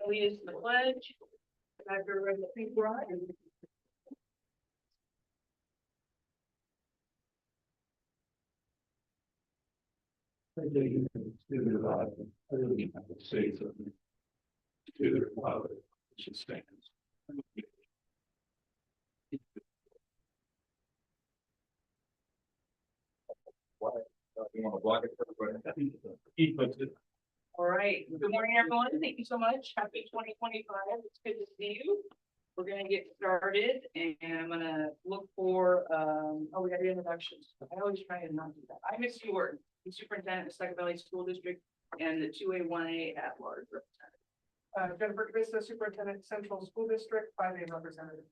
lead us to the pledge. Dr. Reza Brian. To the God of the United States of America, to the Republic which stands. All right, good morning, everyone. Thank you so much. Happy 2025. It's good to see you. We're gonna get started and I'm gonna look for, we got the introductions. I always try and not do that. I'm Miss Stewart, the superintendent of Second Valley School District and the 2A, 1A at large representative. Jennifer Cabeza, Superintendent, Central School District, 5A representative.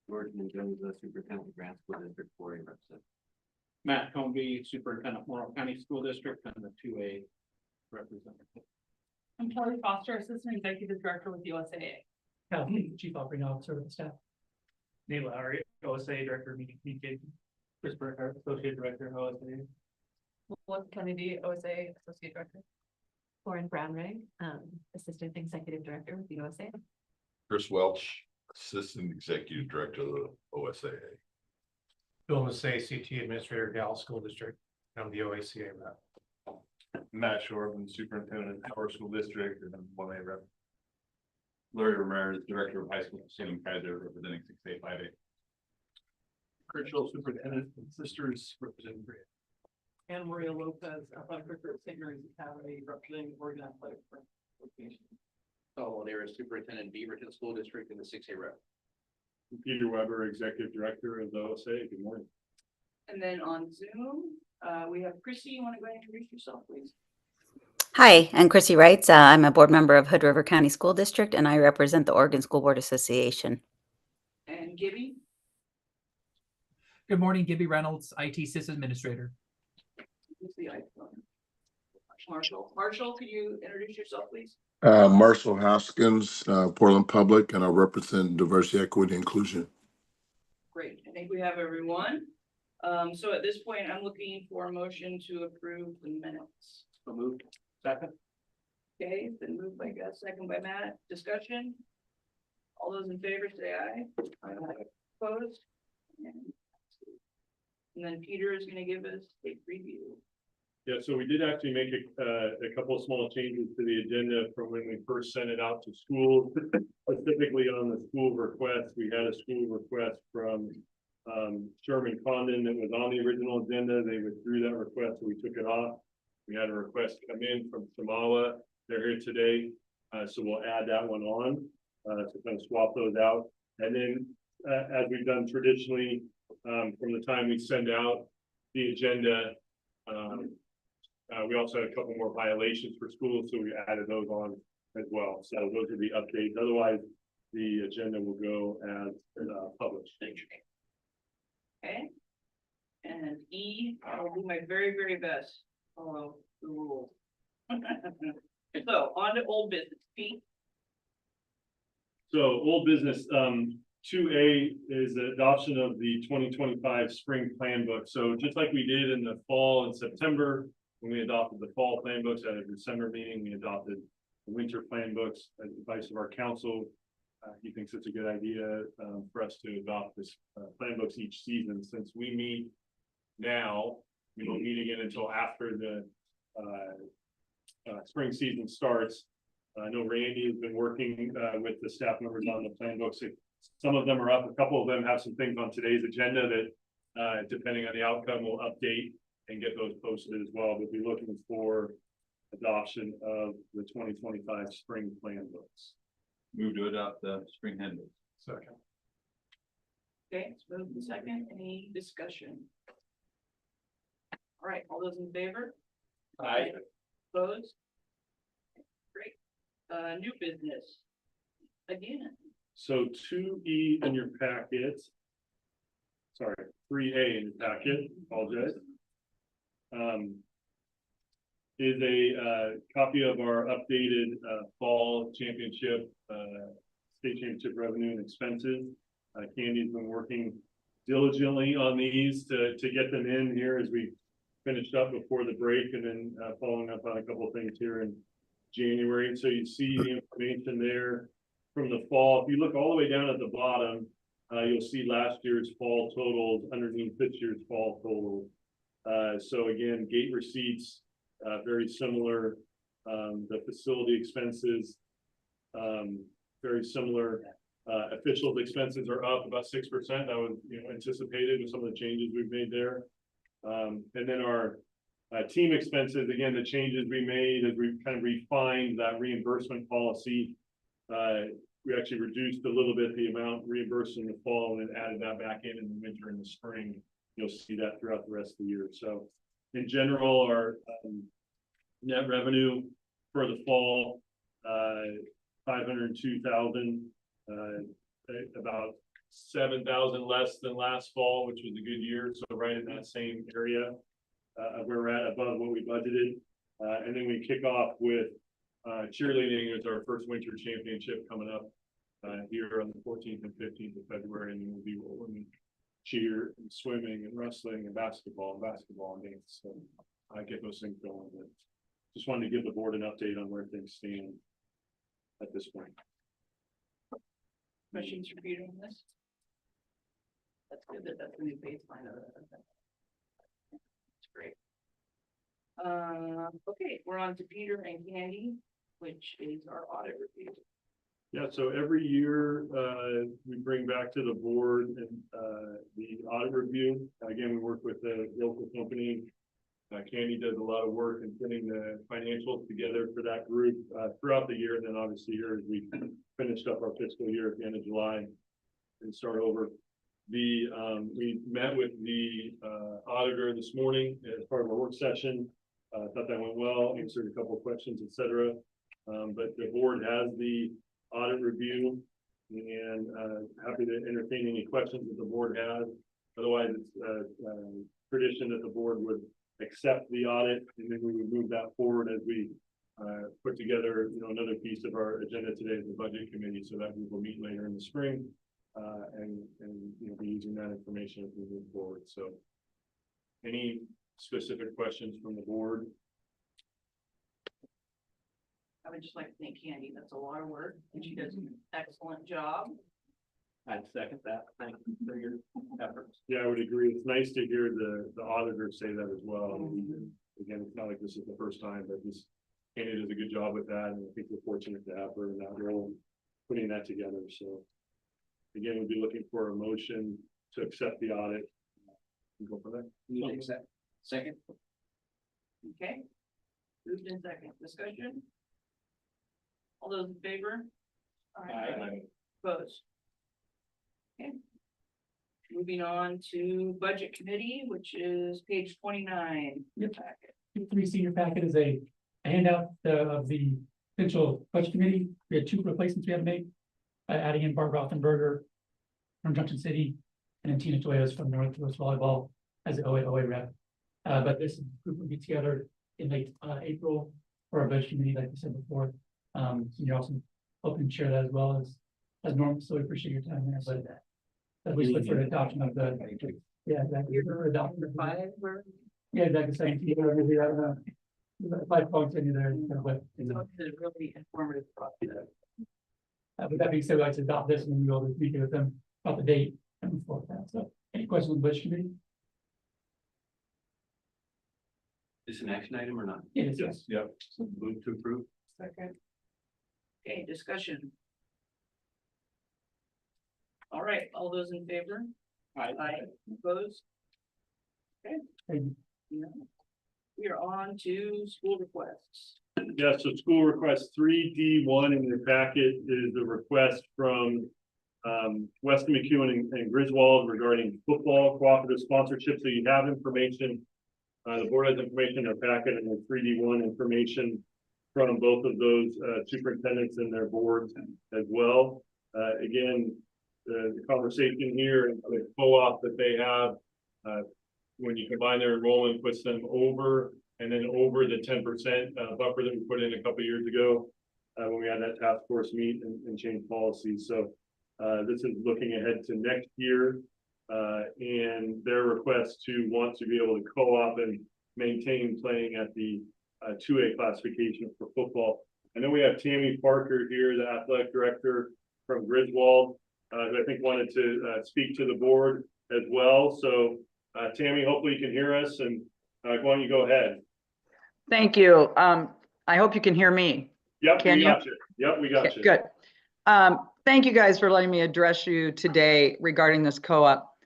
George Jones, Superintendent of Grant School District, 4A representative. Matt Combie, Superintendent, Morrow County School District, and the 2A representative. I'm Kelly Foster, Assistant Executive Director with USAA. Chief Operating Officer of the staff. Neil Lowry, OSA Director of Media Communication. Chris Burkhardt, Associate Director of OSA. Melissa Kennedy, OSA Associate Director. Lauren Brownrigg, Assistant Executive Director with the USA. Chris Welch, Assistant Executive Director of the OSAA. Bill Massey, CT Administrator, Dallas School District. I'm the OACA rep. Matt Shorben, Superintendent, Howard School District, and 1A rep. Larry Ramirez, Director of High School, Salem Kaiser, representing 6A, 5A. Crucial Superintendent and Sisters representing Bria. And Maria Lopez, Athletic Director at St. Mary's Academy, representing Oregon Athletic Association. Oh, there is Superintendent Beaverton School District and the 6A rep. Peter Weber, Executive Director of the OSA. Good morning. And then on Zoom, we have Chrissy. You want to go ahead and introduce yourself, please? Hi, I'm Chrissy Wrights. I'm a board member of Hood River County School District, and I represent the Oregon School Board Association. And Gibby. Good morning, Gibby Reynolds, IT Sys Administrator. Who's the iPhone? Marshall, could you introduce yourself, please? Marshall Haskins, Portland Public, and I represent diversity, equity, inclusion. Great. I think we have everyone. So at this point, I'm looking for a motion to approve the minutes. So moved. Second. Okay, it's been moved by Gus, second by Matt. Discussion? All those in favor say aye. Aye. Opposed? And then Peter is gonna give us a preview. Yeah, so we did actually make a couple of small changes to the agenda from when we first sent it out to schools. Specifically on the school request, we had a school request from Sherman Condon that was on the original agenda. They withdrew that request, so we took it off. We had a request come in from Samawa. They're here today, so we'll add that one on to kind of swap those out. And then as we've done traditionally, from the time we send out the agenda, we also had a couple more violations for schools, so we added those on as well. So those are the updates. Otherwise, the agenda will go as published. Okay? And E, I'll do my very, very best. Follow the rules. So on to old business. Pete? So old business, 2A is the adoption of the 2025 spring plan book. So just like we did in the fall and September, when we adopted the fall plan books at a December meeting, we adopted the winter plan books at the advice of our council. He thinks it's a good idea for us to adopt this plan books each season. Since we meet now, we don't meet again until after the spring season starts. I know Randy has been working with the staff members on the plan books. Some of them are up. A couple of them have some things on today's agenda that, depending on the outcome, we'll update and get those posted as well. But we're looking for adoption of the 2025 spring plan books. Move to adopt the spring handbook. Second. Okay, it's moved in second. Any discussion? All right, all those in favor? Aye. Opposed? Great. New business. Again. So 2E in your packet. Sorry, 3A in your packet, apologize. Is a copy of our updated fall championship, state championship revenue and expenses. Candy's been working diligently on these to get them in here as we finished up before the break, and then following up on a couple of things here in January. So you see the information there from the fall. If you look all the way down at the bottom, you'll see last year's fall totals underneath this year's fall totals. So again, gate receipts, very similar. The facility expenses, very similar. Official expenses are up about 6%. That was, anticipated with some of the changes we've made there. And then our team expenses, again, the changes we made as we kind of refined that reimbursement policy. We actually reduced a little bit the amount reimbursed in the fall and then added that back in the winter and the spring. You'll see that throughout the rest of the year. So in general, our net revenue for the fall, 502,000, about 7,000 less than last fall, which was a good year. So right in that same area, we're at above what we budgeted. And then we kick off with cheerleading as our first winter championship coming up here on the 14th and 15th of February. And then we'll be rolling cheer and swimming and wrestling and basketball and dance. So I get those things going. But just wanted to give the board an update on where things stand at this point. Questions for Peter on this? That's good that that's the new baseline of it. That's great. Okay, we're on to Peter and Candy, which is our audit review. Yeah, so every year, we bring back to the board and the audit review. Again, we work with the local company. Candy does a lot of work in putting the financials together for that group throughout the year. And then obviously here as we finished up our fiscal year at the end of July and start over. We met with the auditor this morning as part of our work session. Thought that went well, answered a couple of questions, etc. But the board has the audit review and happy to entertain any questions that the board has. Otherwise, it's tradition that the board would accept the audit and then we would move that forward as we put together, another piece of our agenda today is the budget committee. So that we will meet later in the spring and be using that information as we move forward. So any specific questions from the board? I would just like to thank Candy. That's a lot of work and she does an excellent job. I'd second that. Thank you for your efforts. Yeah, I would agree. It's nice to hear the auditor say that as well. Again, it's not like this is the first time, but this Candy does a good job with that. And I think we're fortunate to have her in that role, putting that together. So again, we'll be looking for a motion to accept the audit. Go for that. Second. Okay. Moved in second. Discussion? All those in favor? Aye. Opposed? Okay. Moving on to budget committee, which is page 29 in the packet. Three senior packet is a handout of the potential budget committee. We had two replacements we had to make, adding in Barbara Rothenberger from Junction City and then Tina Toyos from Northwest Volleyball as the OA rep. But this group will be together in late April for our budget committee, like I said before. So you're also hoping to share that as well as normal. So we appreciate your time there. But at least look for the adoption of the exactly. Number 5, where Yeah, exactly. 17. 5 points in there. But it's a really informative process. with that being said, we'd like to adopt this and then we'll meet with them about the date and move forward with that. So any questions on the budget committee? Is this an action item or not? Yes. Yep. Move to approve. Second. Okay, discussion. All right, all those in favor? Aye. Opposed? Okay. Thank you. Yeah. We are on to school requests. Yeah, so school request 3D1 in your packet is a request from Weston McEwen and Griswold regarding football cooperative sponsorship. So you have information. The board has information in their packet and the 3D1 information from both of those superintendents and their boards as well. Again, the conversation here and the co-op that they have, when you combine their enrollment, puts them over and then over the 10% buffer that we put in a couple of years ago when we had that task force meet and change policies. So this is looking ahead to next year and their request to want to be able to co-op and maintain playing at the 2A classification for football. I know we have Tammy Parker here, the athletic director from Griswold, who I think wanted to speak to the board as well. So Tammy, hopefully you can hear us, and why don't you go ahead? Thank you. I hope you can hear me. Yep, Can we you? got you. Yep, we got Okay, you. good. Thank you guys for letting me address you today regarding this co-op.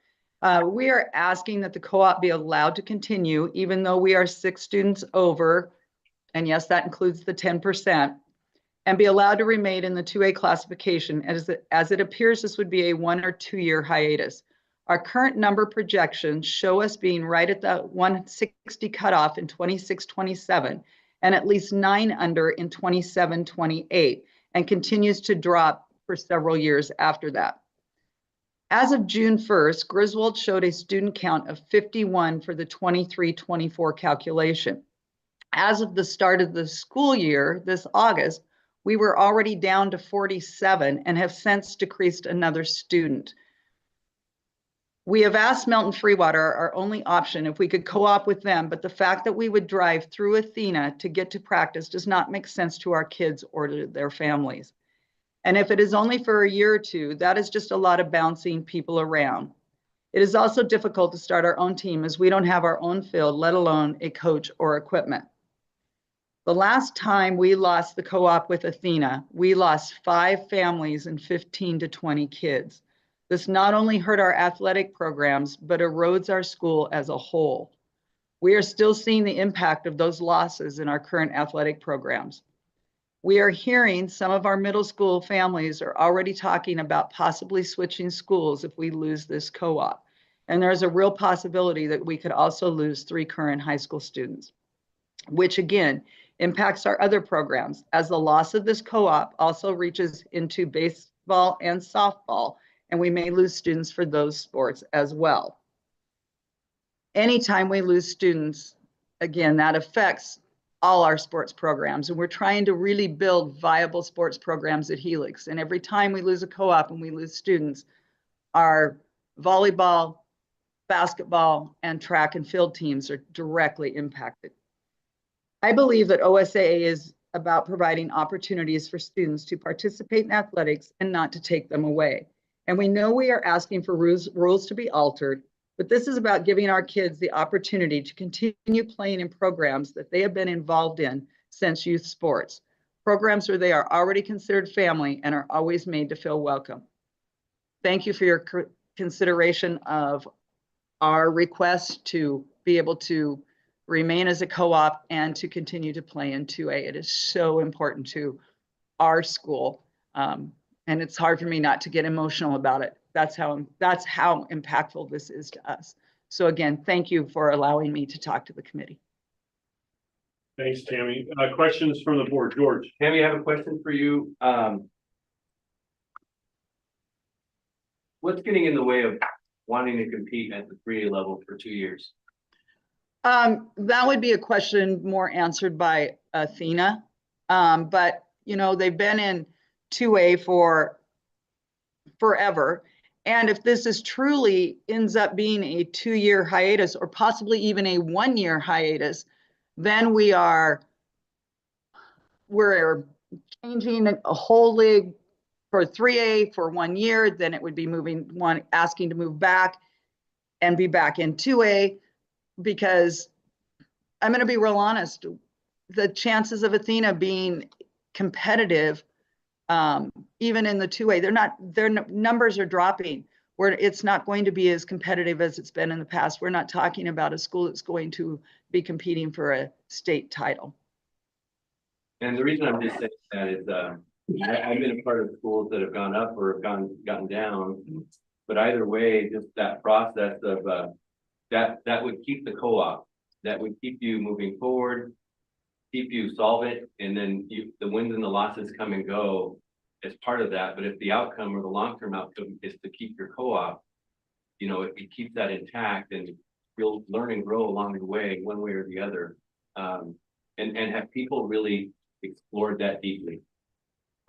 We are asking that the co-op be allowed to continue, even though we are 6 students over, and yes, that includes the 10%, and be allowed to remain in the 2A classification, as it appears this would be a 1 or 2 year hiatus. Our current number projections show us being right at the 160 cutoff in 26-27, and at least 9 under in 27-28, and continues to drop for several years after that. As of June 1st, Griswold showed a student count of 51 for the 23-24 calculation. As of the start of the school year, this August, we were already down to 47 and have since decreased another student. We have asked Melton Freewater, our only option, if we could co-op with them, but the fact that we would drive through Athena to get to practice does not make sense to our kids or to their families. And if it is only for a year or two, that is just a lot of bouncing people around. It is also difficult to start our own team as we don't have our own field, let alone a coach or equipment. The last time we lost the co-op with Athena, we lost 5 families and 15 to 20 kids. This not only hurt our athletic programs, but erodes our school as a whole. We are still seeing the impact of those losses in our current athletic programs. We are hearing some of our middle school families are already talking about possibly switching schools if we lose this co-op. And there's a real possibility that we could also lose 3 current high school students, which again impacts our other programs, as the loss of this co-op also reaches into baseball and softball, and we may lose students for those sports as well. Anytime we lose students, again, that affects all our sports programs, and we're trying to really build viable sports programs at Helix. And every time we lose a co-op and we lose students, our volleyball, basketball, and track and field teams are directly impacted. I believe that OSAA is about providing opportunities for students to participate in athletics and not to take them away. And we know we are asking for rules to be altered, but this is about giving our kids the opportunity to continue playing in programs that they have been involved in since youth sports, programs where they are already considered family and are always made to feel welcome. Thank you for your consideration of our request to be able to remain as a co-op and to continue to play in 2A. It is so important to our school. And it's hard for me not to get emotional about it. That's how impactful this is to us. So again, thank you for allowing me to talk to the committee. Thanks, Tammy. Questions from the board, George? Tammy, I have a question for you. What's getting in the way of wanting to compete at the 3A level for 2 years? That would be a question more answered by Athena. But you know, they've been in 2A for forever. And if this is truly ends up being a 2-year hiatus or possibly even a 1-year hiatus, then we're changing a whole league for 3A for 1 year. Then it would be asking to move back and be back in 2A, because I'm going to be real honest, the chances of Athena being competitive, even in the 2A, their numbers are dropping, where it's not going to be as competitive as it's been in the past. We're not talking about a school that's going to be competing for a state title. And the reason I'm just saying that is I've been a part of schools that have gone up or have gotten down, but either way, just that process of that would keep the co-op, that would keep you moving forward, keep you solvent, and then the wins and the losses come and go as part of that. But if the outcome or the long-term outcome is to keep your co-op, you know, it keeps that intact and you'll learn and grow along the way, one way or the other. And have people really explored that deeply?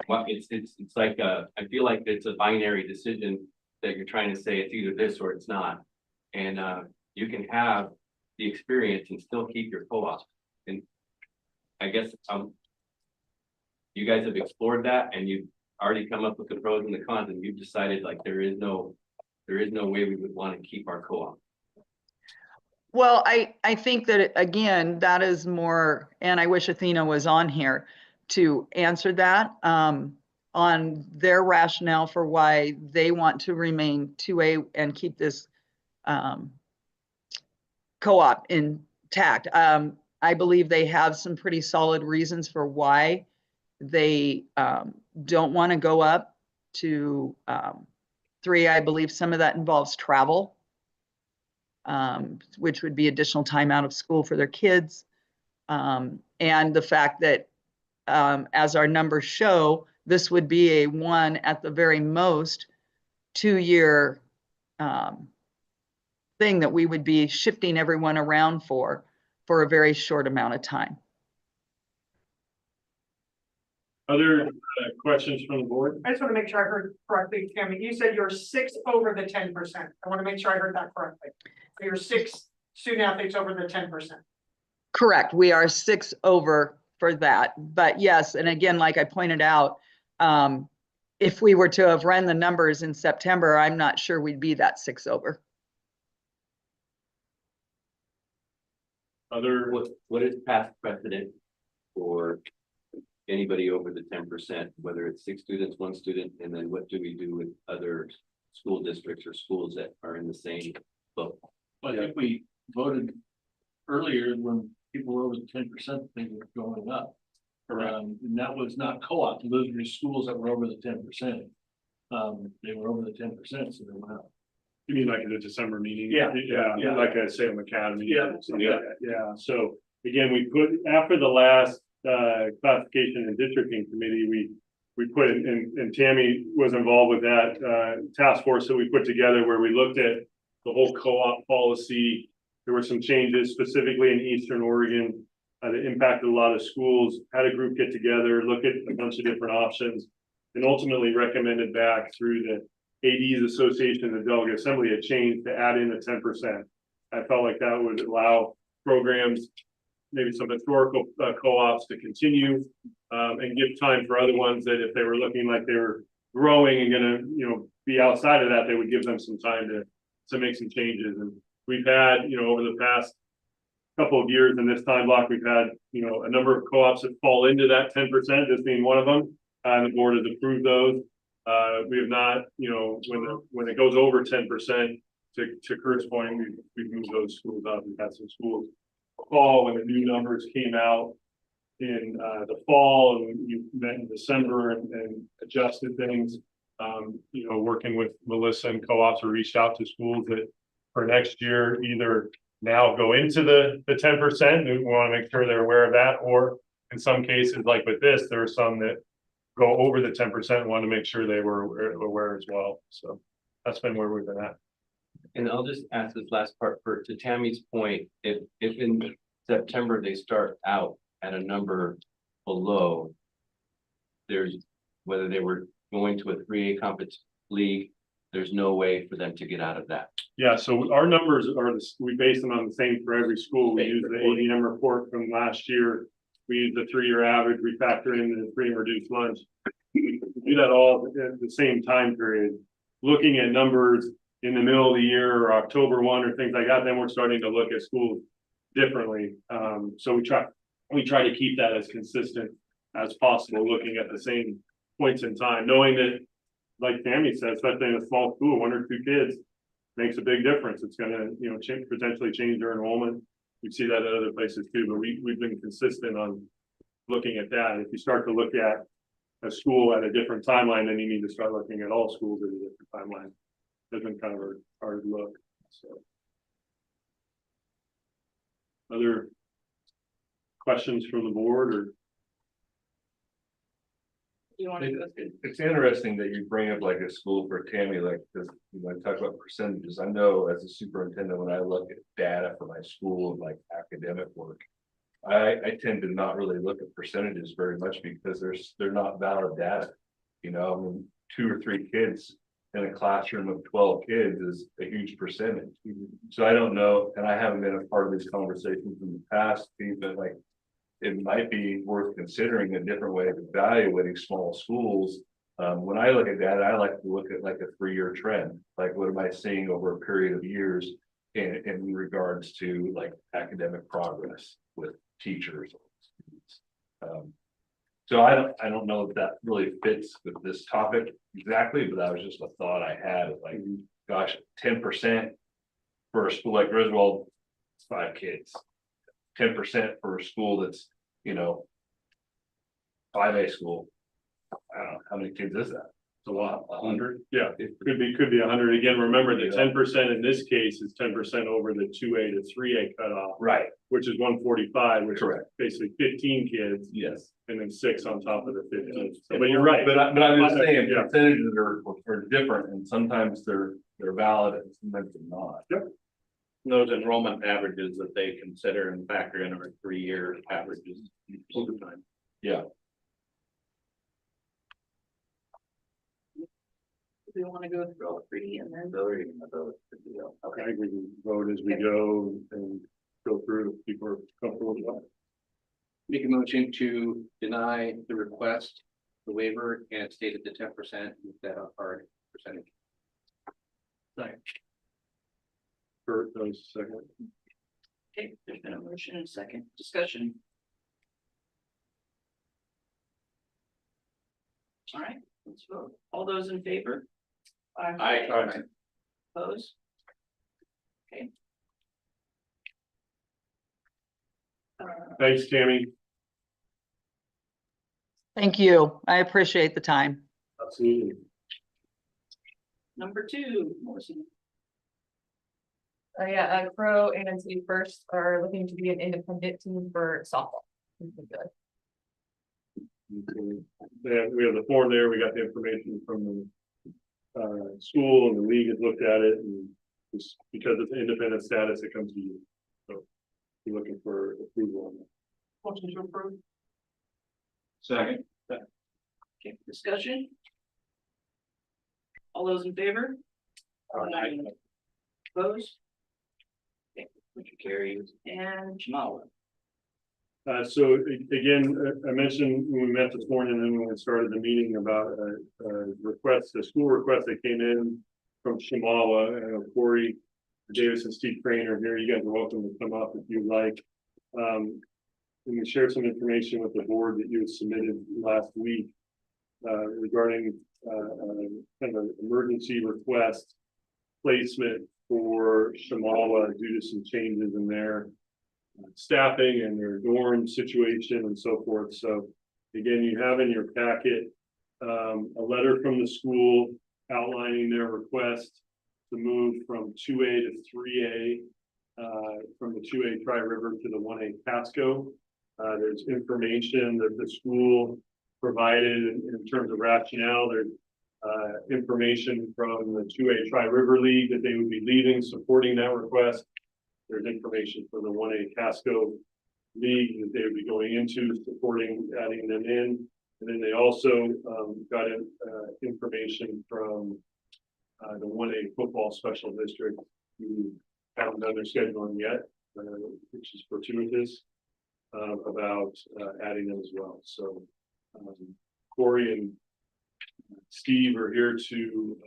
Well, it's like I feel like it's a binary decision that you're trying to say it's either this or it's not. And you can have the experience and still keep your co-op. And I guess you guys have explored that and you've already come up with the pros and the cons, and you've decided like there is no way we would want to keep our co-op. Well, I think that, again, that is more, and I wish Athena was on here to answer that, on their rationale for why they want to remain 2A and keep this co-op intact. I believe they have some pretty solid reasons for why they don't want to go up to 3. I believe some of that involves travel, which would be additional time out of school for their kids. And the fact that, as our numbers show, this would be a 1 at the very most 2-year thing that we would be shifting everyone around for a very short amount of time. Other questions from the board? I just want to make sure I heard correctly, Tammy. You said you're 6 over the 10%. I want to make sure I heard that correctly. So you're 6 student athletes over the 10%. Correct. We are 6 over for that. But yes, and again, like I pointed out, if we were to have run the numbers in September, I'm not sure we'd be that 6 over. Other, What is past precedent for anybody over the 10%, whether it's 6 students, 1 student, and then what do we do with other school districts or schools that are in the same boat? I think we voted earlier when people were over the 10%, they were going up. And that was not co-op, those were schools that were over the 10%. They were over the 10%, so they went up. you mean like in the December meeting? Yeah. Yeah, like I say, on Academy. Yeah. Yeah, so again, we put, after the last classification and districting committee, we put in, and Tammy was involved with that task force that we put together where we looked at the whole co-op policy. There were some changes specifically in Eastern Oregon that impacted a lot of schools, had a group get together, look at a bunch of different options, and ultimately recommended back through the ADs Association, the Delegate Assembly, a change to add in the 10%. I felt like that would allow programs, maybe some historical co-ops to continue, and give time for other ones that if they were looking like they were growing and gonna, be outside of that, they would give them some time to make some changes. And we've had, over the past couple of years in this time block, we've had, a number of co-ops that fall into that 10%, this being one of them. And the board has approved those. We have not, when it goes over 10%, to Kurt's point, we've moved those schools up. We've had some schools fall when the new numbers came out in the fall, and we met in December and adjusted things. Working with Melissa and co-ops, we reached out to schools that for next year either now go into the 10%. We want to make sure they're aware of that, or in some cases, like with this, there are some that go over the 10% and want to make sure they were aware as well. So that's been where we've been at. And I'll just ask this last part to Tammy's point, if in September they start out at a number below, there's, whether they were going to a 3A conference league, there's no way for them to get out of that. Yeah, so our numbers are, we base them on the same for every school. We use the ADM report from last year. We use the 3-year average, we factor in the free and reduced lunch. We do that all at the same time period. Looking at numbers in the middle of the year or October 1 or things like that, then we're starting to look at schools differently. So we try to keep that as consistent as possible, looking at the same points in time, knowing that, like Tammy said, especially in a small school, 1 or 2 kids makes a big difference. It's gonna, potentially change their enrollment. We see that at other places too, but we've been consistent on looking at that. If you start to look at a school at a different timeline, then you need to start looking at all schools at a different timeline. That's been kind of a hard look. So, other questions from the board, or? You want to? It's interesting that you bring up like a school for Tammy, like, because talk about percentages. I know as a superintendent, when I look at data for my school, like academic work, I tend to not really look at percentages very much because they're not valid data. 2 or 3 kids in a classroom of 12 kids is a huge percentage. So I don't know, and I haven't been a part of these conversations in the past, but like, it might be worth considering a different way of evaluating small schools. When I look at that, I like to look at like a 3-year trend, like what am I seeing over a period of years in regards to like academic progress with teachers. So I don't know if that really fits with this topic exactly, but that was just a thought I had, like, gosh, 10% for a school like Griswold, it's 5 kids. 10% for a school that's, 5A school. I don't know, how many kids is that? It's a lot, 100? Yeah, it could be 100. Again, remember the 10% in this case is 10% over the 2A to 3A cutoff, Right, which is 145, which is correct, basically 15 kids. yes. And then 6 on top of the 15. So, but you're right. But I'm just saying, Yeah. percentages are different, and sometimes they're valid, and sometimes they're not. Those enrollment averages that they consider and factor in are 3-year averages over time. Yeah. Do we want to go through all 3 and then vote, or you want to vote? Okay. I think we can vote as we go and go through if people are comfortable with that. Make a motion to deny the request, the waiver, and it's stated to 10% with that hard percentage. Kurt, those second. Okay, there's been a motion and a second discussion. All right, let's vote. All those in favor? Aye. Opposed? Okay. Thanks, Tammy. Thank you. I appreciate the time. Absolutely. Number 2, Morrison. Yeah, Crow and City First are looking to be an independent team for softball. Yeah, we have the form there. We got the information from the school, and the league has looked at it, and just because it's independent status, it comes to you. So you're looking for approval on that. Motion to approve. Second. Okay, discussion? All those in favor? Opposed? Okay, motion carries. And Jamala. So again, I mentioned when we met this morning and then when we started the meeting about a school request that came in from Shamawa. I know Corey Davis and Steve Crane are here. You guys are welcome to come up if you'd like. And we shared some information with the board that you had submitted last week regarding kind of an emergency request placement for Shamawa due to some changes in their staffing and their dorm situation and so forth. So again, you have in your packet a letter from the school outlining their request to move from 2A to 3A, from the 2A Tri-River to the 1A Pasco. There's information that the school provided in terms of rationale. There's information from the 2A Tri-River League that they would be leaving, supporting that request. There's information for the 1A Casco League that they would be going into, supporting, adding them in. And then they also got information from the 1A Football Special District, who haven't done their scheduling yet, which is fortuitous, about adding them as well. So Corey and Steve are here to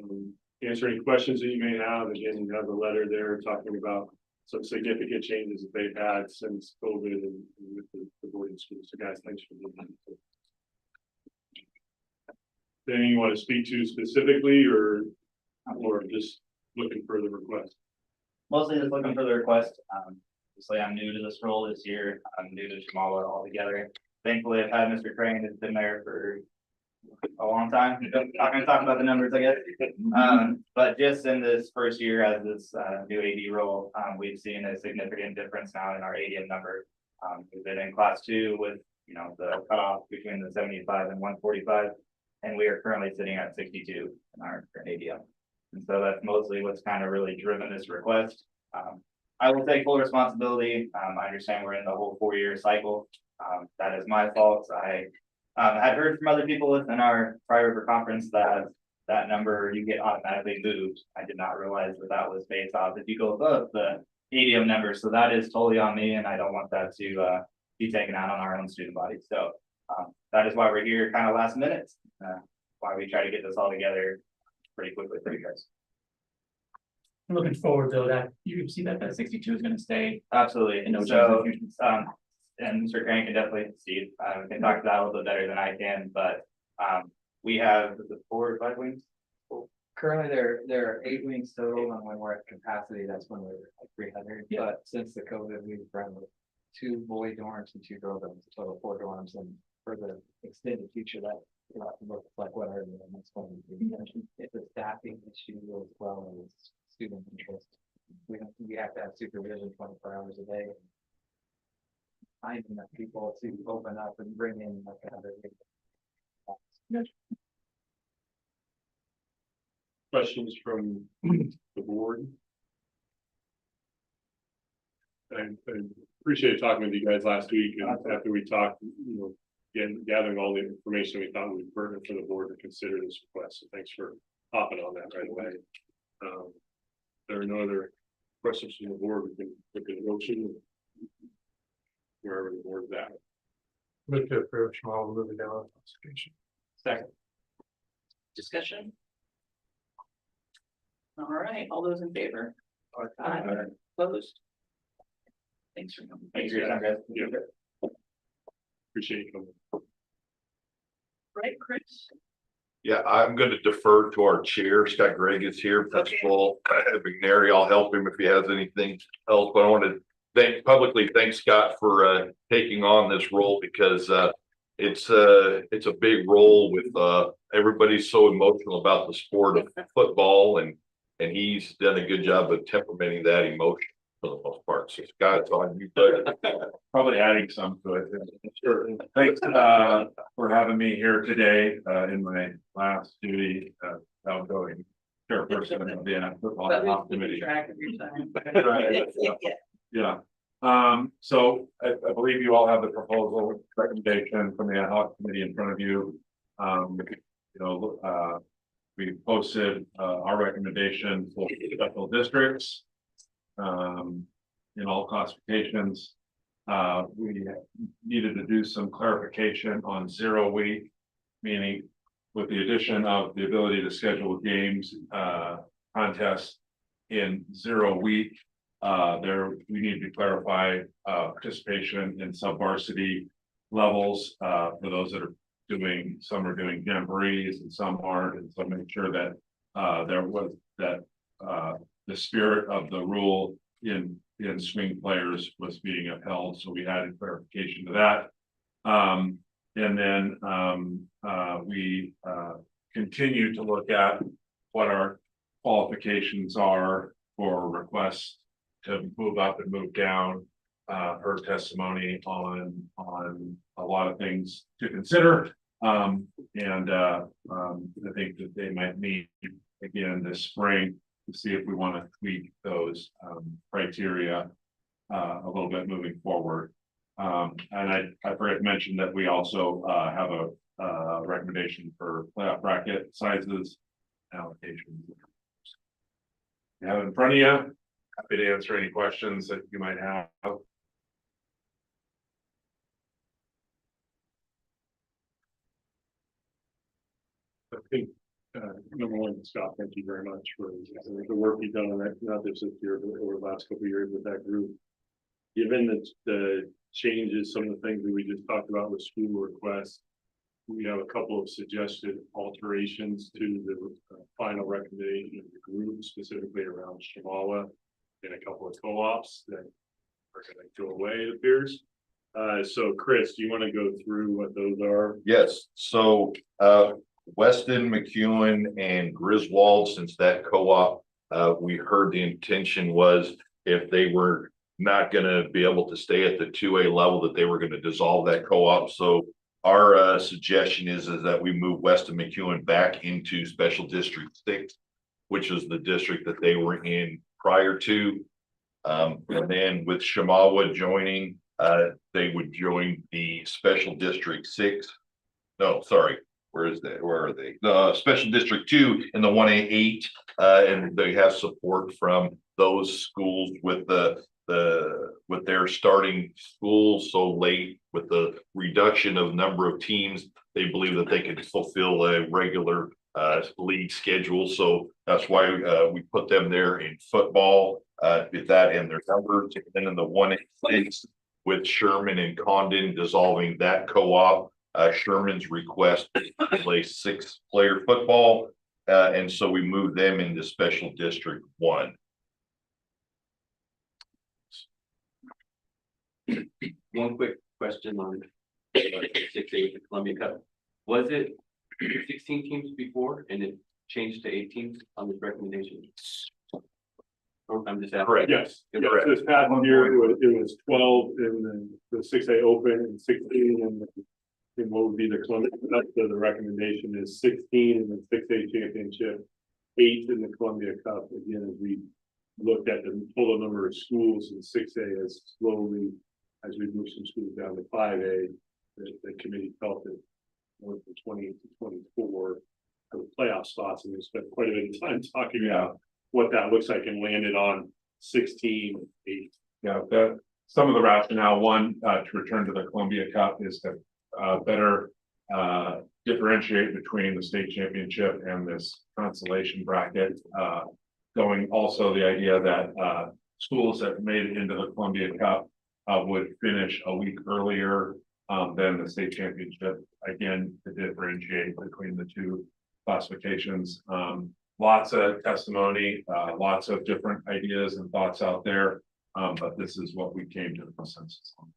answer any questions that you may have. Again, you have a letter there talking about some significant changes that they've had since COVID and with the boarding school. So guys, thanks for doing that. Anything you want to speak to specifically or just looking for the request? Mostly just looking for the request. Obviously I'm new to this role this year. I'm new to Shamawa altogether. Thankfully, I've had Mr. Crane that's been there for a long time. Not gonna talk about the numbers, I guess. But just in this first year as this new AD role, we've seen a significant difference now in our ADM number. We've been in class 2 with, the cutoff between the 75 and 145, and we are currently sitting at 62 in our current ADM. And so that's mostly what's kind of really driven this request. I will take full responsibility. I understand we're in the whole 4-year cycle. That is my fault. I had heard from other people within our Tri-River conference that that number you get automatically moved. I did not realize that was based off if you go above the ADM number. So that is totally on me, and I don't want that to be taken out on our own student body. So that is why we're here kind of last minute, why we try to get this all together pretty quickly for you guys. I'm looking forward though that you can see that 62 is gonna stay. Absolutely. And no So, changes. and Mr. Crane can definitely see, can talk to that a little bit better than I can, but, we have the 4 or 5 wings. Currently, there are 8 wings total, and when we're at capacity, that's when we're at 300. Yeah. But since the COVID, we've run with 2 boy dorms and 2 girl dorms, a total of 4 dorms, and for the extended future, that will have to look like what our next one would be. It's a staffing issue as well as student interest. We have to have supervision 24 hours a day. Finding enough people to open up and bring in like another. Questions from the board? I appreciated talking with you guys last week, and after we talked, gathering all the information we thought would be pertinent for the board to consider this request. So thanks for hopping on that right away. There are no other questions from the board. We can look at the motion wherever the board's at. Look to approach small moving down classification. Second. Discussion? All right, all those in favor? Aye. Opposed? Thanks for coming. Thanks for your time, guys. Yeah. Appreciate you coming. Right, Chris? Yeah, I'm gonna defer to our chair. Scott Gregg is here, Principal McNary. I'll help him if he has anything else, but I want to publicly thank Scott for taking on this role because it's a big role with everybody's so emotional about the sport of football, and he's done a good job of temperamenting that emotion for the most part. So Scott, it's on you. Probably adding some to it. Sure. Thanks for having me here today in my last duty outgoing chairperson of the football committee. Track of your time. Right. Yeah. So I believe you all have the proposal recommendation from the ad hoc committee in front of you. We posted our recommendation for special districts in all classifications. We needed to do some clarification on 0 week, meaning with the addition of the ability to schedule games, contests in 0 week. We need to clarify participation in sub-varsity levels for those that are some are doing jamborees and some aren't, and so make sure that the spirit of the rule in swing players was being upheld. So we added clarification to that. And then we continue to look at what our qualifications are for requests to move up and move down. Her testimony on a lot of things to consider. I think that they might meet again this spring to see if we want to tweak those criteria a little bit moving forward. And I forgot to mention that we also have a recommendation for playoff bracket sizes allocations. You have it in front of you. Happy to answer any questions that you might have. I think, number one, Scott, thank you very much for the work you've done on that, not just this year, but over the last couple of years with that group. Given the changes, some of the things that we just talked about with school requests, we have a couple of suggested alterations to the final recommendation of the group, specifically around Chemawa and a couple of co-ops that are going to go away, it appears. So Chris, do you want to go through what those are? Yes, so Weston, McEwen, and Griswold, since that co-op, we heard the intention was if they were not going to be able to stay at the 2A level, that they were going to dissolve that co-op. So our suggestion is that we move Weston McEwen back into Special District 6, which is the district that they were in prior to. And then with Chemawa joining, they would join the Special District 6. No, sorry. Where is that? Where are they? The Special District 2 and the 1A8, and they have support from those schools with the with their starting school so late, with the reduction of number of teams, they believe that they could fulfill a regular league schedule. So that's why we put them there in football, with that and their numbers. And then in the 1A with Sherman and Condon dissolving that co-op, Sherman's request to play 6-player football. And so we moved them into Special District 1. One quick question on 6A Columbia Cup. Was it 16 teams before and it changed to 18 on this recommendation? Or I'm just asking. Correct. Yes, Yes, yes, this past year, it was 12 in the 6A Open and 16 in what would be the Columbia, that's the recommendation is 16 in the 6A championship, 8 in the Columbia Cup. Again, as we looked at the total number of schools in 6A as slowly as we moved some schools down to 5A, the committee felt that more than 28 to 24 for the playoff spots, and we spent quite a bit of time talking about what that looks like and landed on 16, 8. Yeah, some of the rationale, one, to return to the Columbia Cup is to better differentiate between the state championship and this consolation bracket. Going also the idea that schools that made it into the Columbia Cup would finish a week earlier than the state championship, again, to differentiate between the two classifications. Lots of testimony, lots of different ideas and thoughts out there, but this is what we came to the consensus on.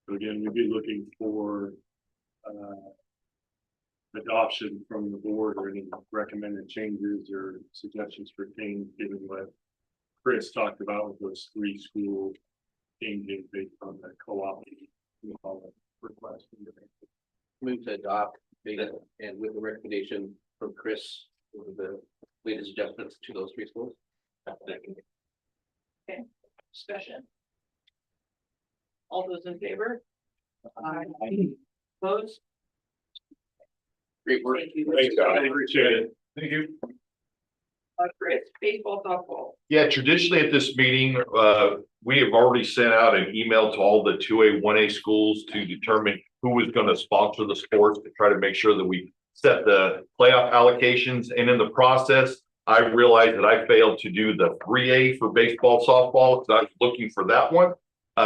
So again, we'd be looking for adoption from the board or any recommended changes or suggestions for change, given what Chris talked about with those 3 school changes based on the co-op request. Move to adopt and with the recommendation from Chris with the latest adjustments to those 3 schools. Okay, discussion. All those in favor? Opposed? Great work. Thank you. Thanks, guys. I appreciate it. Thank you. Chris, baseball, softball. Yeah, traditionally at this meeting, we have already sent out an email to all the 2A, 1A schools to determine who was going to sponsor the sports, to try to make sure that we set the playoff allocations. And in the process, I realized that I failed to do the 3A for baseball, softball, because I was looking for that one.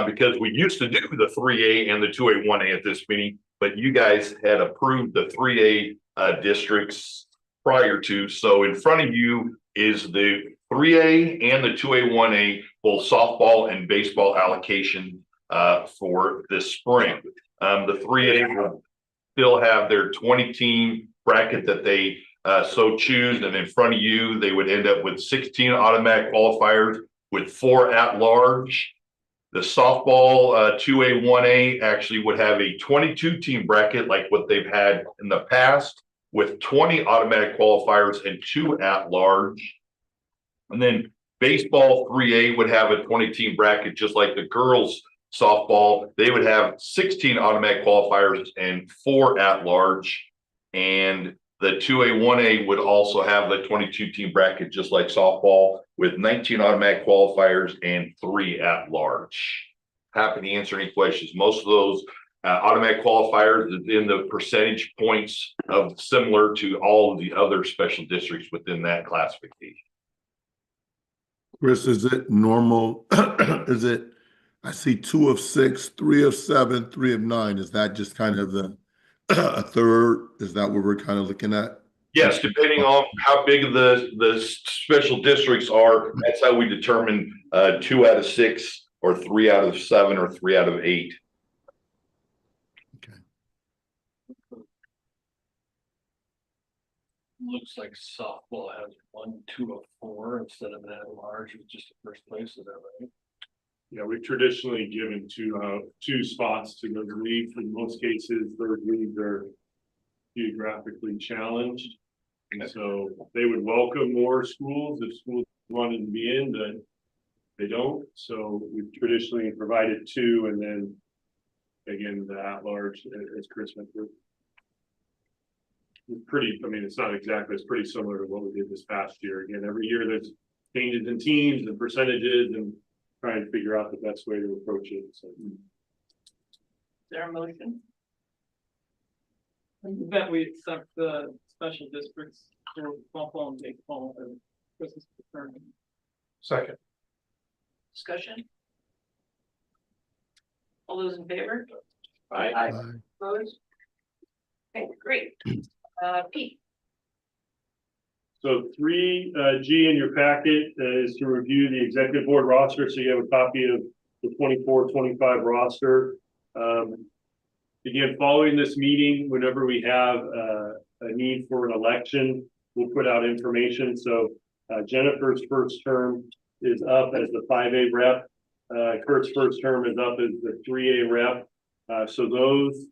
Because we used to do the 3A and the 2A, 1A at this meeting, but you guys had approved the 3A districts prior to. So in front of you is the 3A and the 2A, 1A, both softball and baseball allocation for this spring. The 3A will still have their 20-team bracket that they so choose, and in front of you, they would end up with 16 automatic qualifiers with 4 at-large. The softball 2A, 1A actually would have a 22-team bracket like what they've had in the past, with 20 automatic qualifiers and 2 at-large. And then baseball 3A would have a 20-team bracket, just like the girls softball. They would have 16 automatic qualifiers and 4 at-large. And the 2A, 1A would also have the 22-team bracket, just like softball, with 19 automatic qualifiers and 3 at-large. Happy to answer any questions. Most of those automatic qualifiers in the percentage points of similar to all of the other special districts within that classification. Chris, is it normal? Is it, I see 2 of 6, 3 of 7, 3 of 9. Is that just kind of the a third? Is that what we're kind of looking at? Yes, depending on how big the special districts are, that's how we determine 2 out of 6 or 3 out of 7 or 3 out of 8. Looks like softball has 1, 2 of 4 instead of an at-large, it's just the first place, is that right? Yeah, we've traditionally given 2 spots to those leagues. In most cases, those leagues are geographically challenged. And so they would welcome more schools if schools wanted to be in, but they don't. So we've traditionally provided 2, and then again, the at-large, as Chris went through. pretty, I mean, it's not exactly, it's pretty similar to what we did this past year. Again, every year there's changes in teams and percentages and trying to figure out the best way to approach it, so. Is there a motion? That we accept the special districts for football and baseball and Christmas tournament. Second. Discussion? All those in favor? Aye. Opposed? Okay, great. Pete, So 3G in your packet is to review the executive board roster, so you have a copy of the 24-25 roster. Again, following this meeting, whenever we have a need for an election, we'll put out information. So Jennifer's first term is up as the 5A rep. Kurt's first term is up as the 3A rep. So those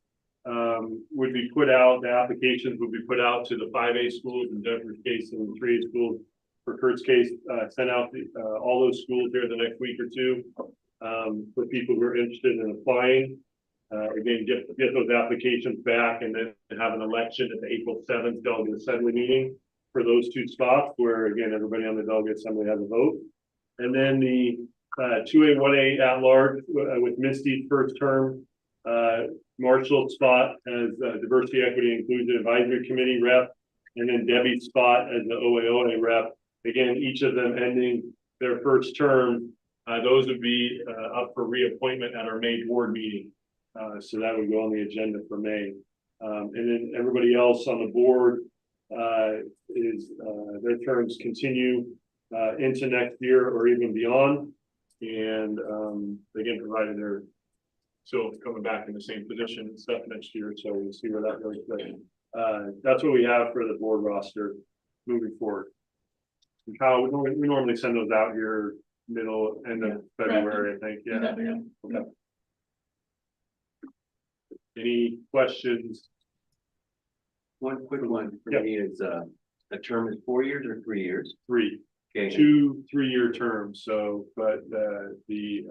would be put out, the applications would be put out to the 5A schools in Jennifer's case and the 3A schools. For Kurt's case, sent out all those schools here the next week or two for people who are interested in applying. Again, get those applications back and then have an election at the April 7th delegate assembly meeting for those two spots where, again, everybody on the delegate assembly has a vote. And then the 2A, 1A at large with Misty's first term, Marshall's spot as Diversity, Equity, Inclusion Advisory Committee rep, and then Debbie's spot as the OAOA rep. Again, each of them ending their first term, those would be up for reappointment at our May board meeting. So that would go on the agenda for May. And then everybody else on the board their terms continue into next year or even beyond. And again, provided they're still coming back in the same position and stuff next year. So we'll see where that goes. But that's what we have for the board roster moving forward. And Kyle, we normally send those out here end of February, I think. Yeah. Okay. Any questions? One quick one for me is, a term is 4 years or 3 years? 3. Okay. 2 3-year terms. So, but at the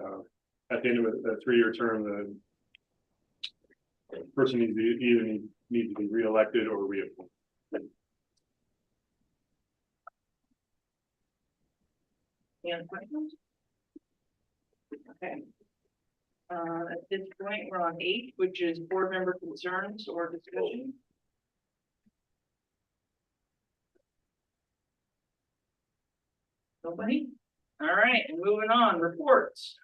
end of a 3-year term, the person needs to be reelected or reappointed. any questions? Okay. At this point, we're on 8, which is board member concerns or discussion. Nobody? All right, and moving on, reports.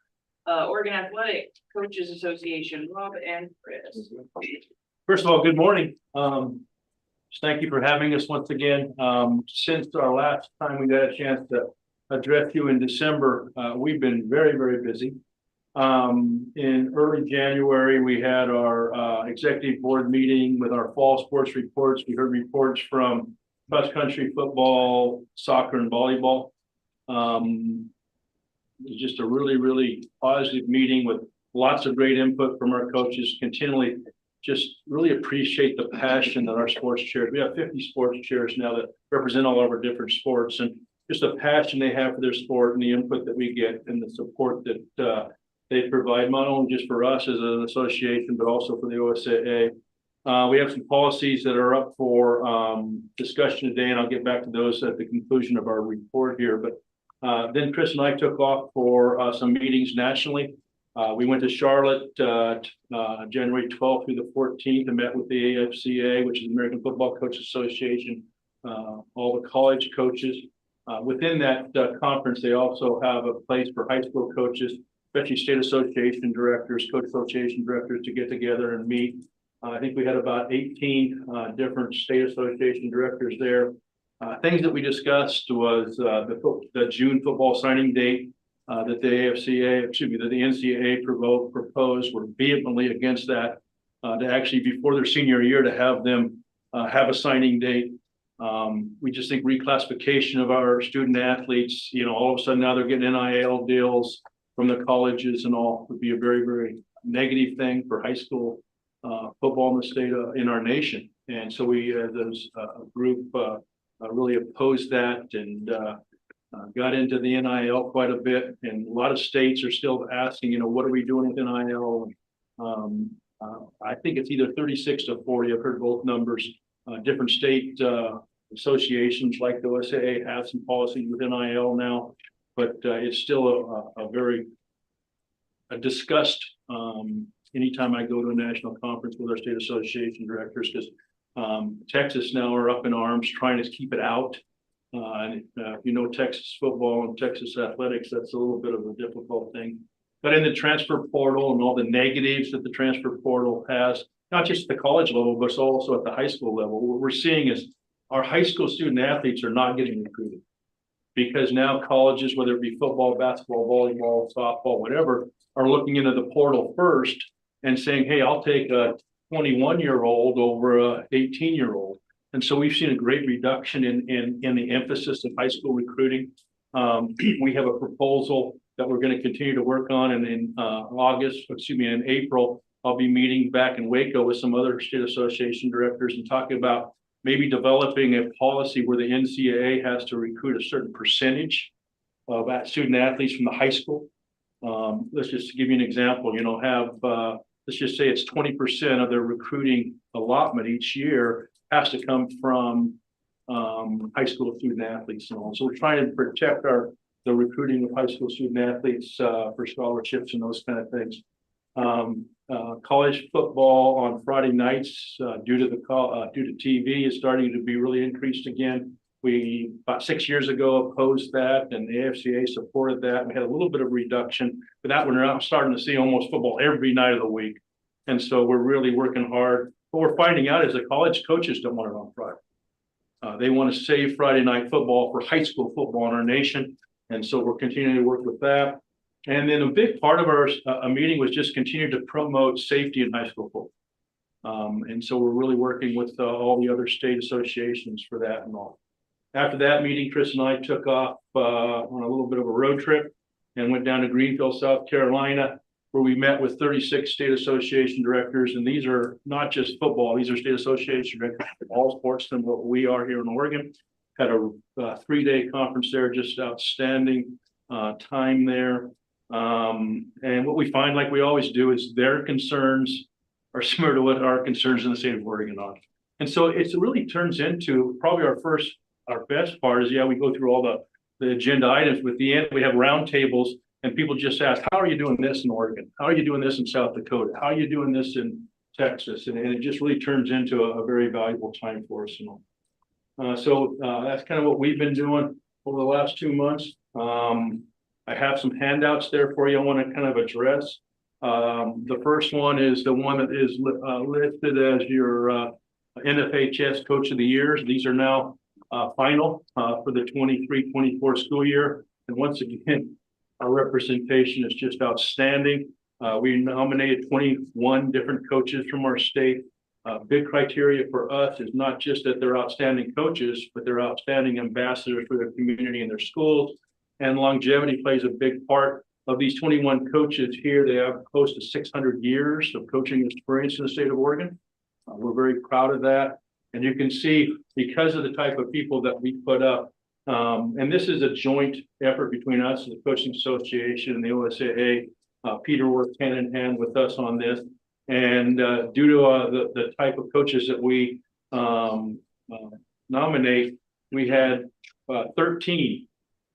Oregon Athletic Coaches Association, Rob and Chris. First of all, good morning. Thank you for having us once again. Since our last time we got a chance to address you in December, we've been very, very busy. In early January, we had our executive board meeting with our fall sports reports. We heard reports from cross country, football, soccer, and volleyball. It was just a really, really positive meeting with lots of great input from our coaches. Continually just really appreciate the passion that our sports chairs, we have 50 sports chairs now that represent all of our different sports, and just the passion they have for their sport and the input that we get and the support that they provide, not only just for us as an association, but also for the OSAA. We have some policies that are up for discussion today, and I'll get back to those at the conclusion of our report here. But then Chris and I took off for some meetings nationally. We went to Charlotte January 12th through the 14th and met with the AFCA, which is the American Football Coaches Association, all the college coaches. Within that conference, they also have a place for high school coaches, especially state association directors, coach association directors to get together and meet. I think we had about 18 different state association directors there. Things that we discussed was the June football signing date that the NCAA proposed. Were vehemently against that, to actually before their senior year to have them have a signing date. We just think reclassification of our student athletes, all of a sudden now they're getting NIL deals from the colleges and all, would be a very, very negative thing for high school football in the state in our nation. And so we as a group really opposed that and got into the NIL quite a bit. And a lot of states are still asking, what are we doing with NIL? I think it's either 36 to 40. I've heard both numbers different state, associations like the OSAA have some policies with NIL now, but, it's still a very discussed, anytime I go to a national conference with our state association directors, because Texas now are up in arms trying to keep it out. And if you know Texas football and Texas athletics, that's a little bit of a difficult thing. But in the transfer portal and all the negatives that the transfer portal has, not just at the college level, but also at the high school level, what we're seeing is our high school student athletes are not getting recruited. Because now colleges, whether it be football, basketball, volleyball, softball, whatever, are looking into the portal first and saying, hey, I'll take a 21-year-old over a 18-year-old. And so we've seen a great reduction in the emphasis of high school recruiting. We have a proposal that we're going to continue to work on, and in in April, I'll be meeting back in Waco with some other state association directors and talking about maybe developing a policy where the NCAA has to recruit a certain percentage of student athletes from the high school. Let's just give you an example, let's just say it's 20% of their recruiting allotment each year has to come from high school student athletes and all. So we're trying to protect the recruiting of high school student athletes for scholarships and those kind of things. College football on Friday nights due to TV is starting to be really increased again. We about 6 years ago opposed that, and the AFCA supported that. We had a little bit of reduction, but that we're now starting to see almost football every night of the week. And so we're really working hard. What we're finding out is the college coaches don't want it on Friday. They want to save Friday night football for high school football in our nation. And so we're continuing to work with that. And then a big part of our meeting was just continue to promote safety in high school football. And so we're really working with all the other state associations for that and all. After that meeting, Chris and I took off on a little bit of a road trip and went down to Greenville, South Carolina, where we met with 36 state association directors. And these are not just football, these are state association directors of all sports than what we are here in Oregon. Had a 3-day conference there, just outstanding time there. And what we find, like we always do, is their concerns are similar to what our concerns in the state of Oregon are. And so it really turns into probably our best part is, we go through all the agenda items, but at the end we have roundtables and people just ask, how are you doing this in Oregon? How are you doing this in South Dakota? How are you doing this in Texas? And it just really turns into a very valuable time for us. So that's kind of what we've been doing over the last 2 months. I have some handouts there for you I want to kind of address. The first one is the one that is listed as your NFHS Coach of the Year. These are now final for the 23-24 school year. And once again, our representation is just outstanding. We nominated 21 different coaches from our state. Big criteria for us is not just that they're outstanding coaches, but they're outstanding ambassadors for their community and their schools. And longevity plays a big part. Of these 21 coaches here, they have close to 600 years of coaching experience in the state of Oregon. We're very proud of that. And you can see, because of the type of people that we put up, and this is a joint effort between us and the Coaching Association and the OSAA. Peter worked hand in hand with us on this. And due to the type of coaches that we nominate, we had 13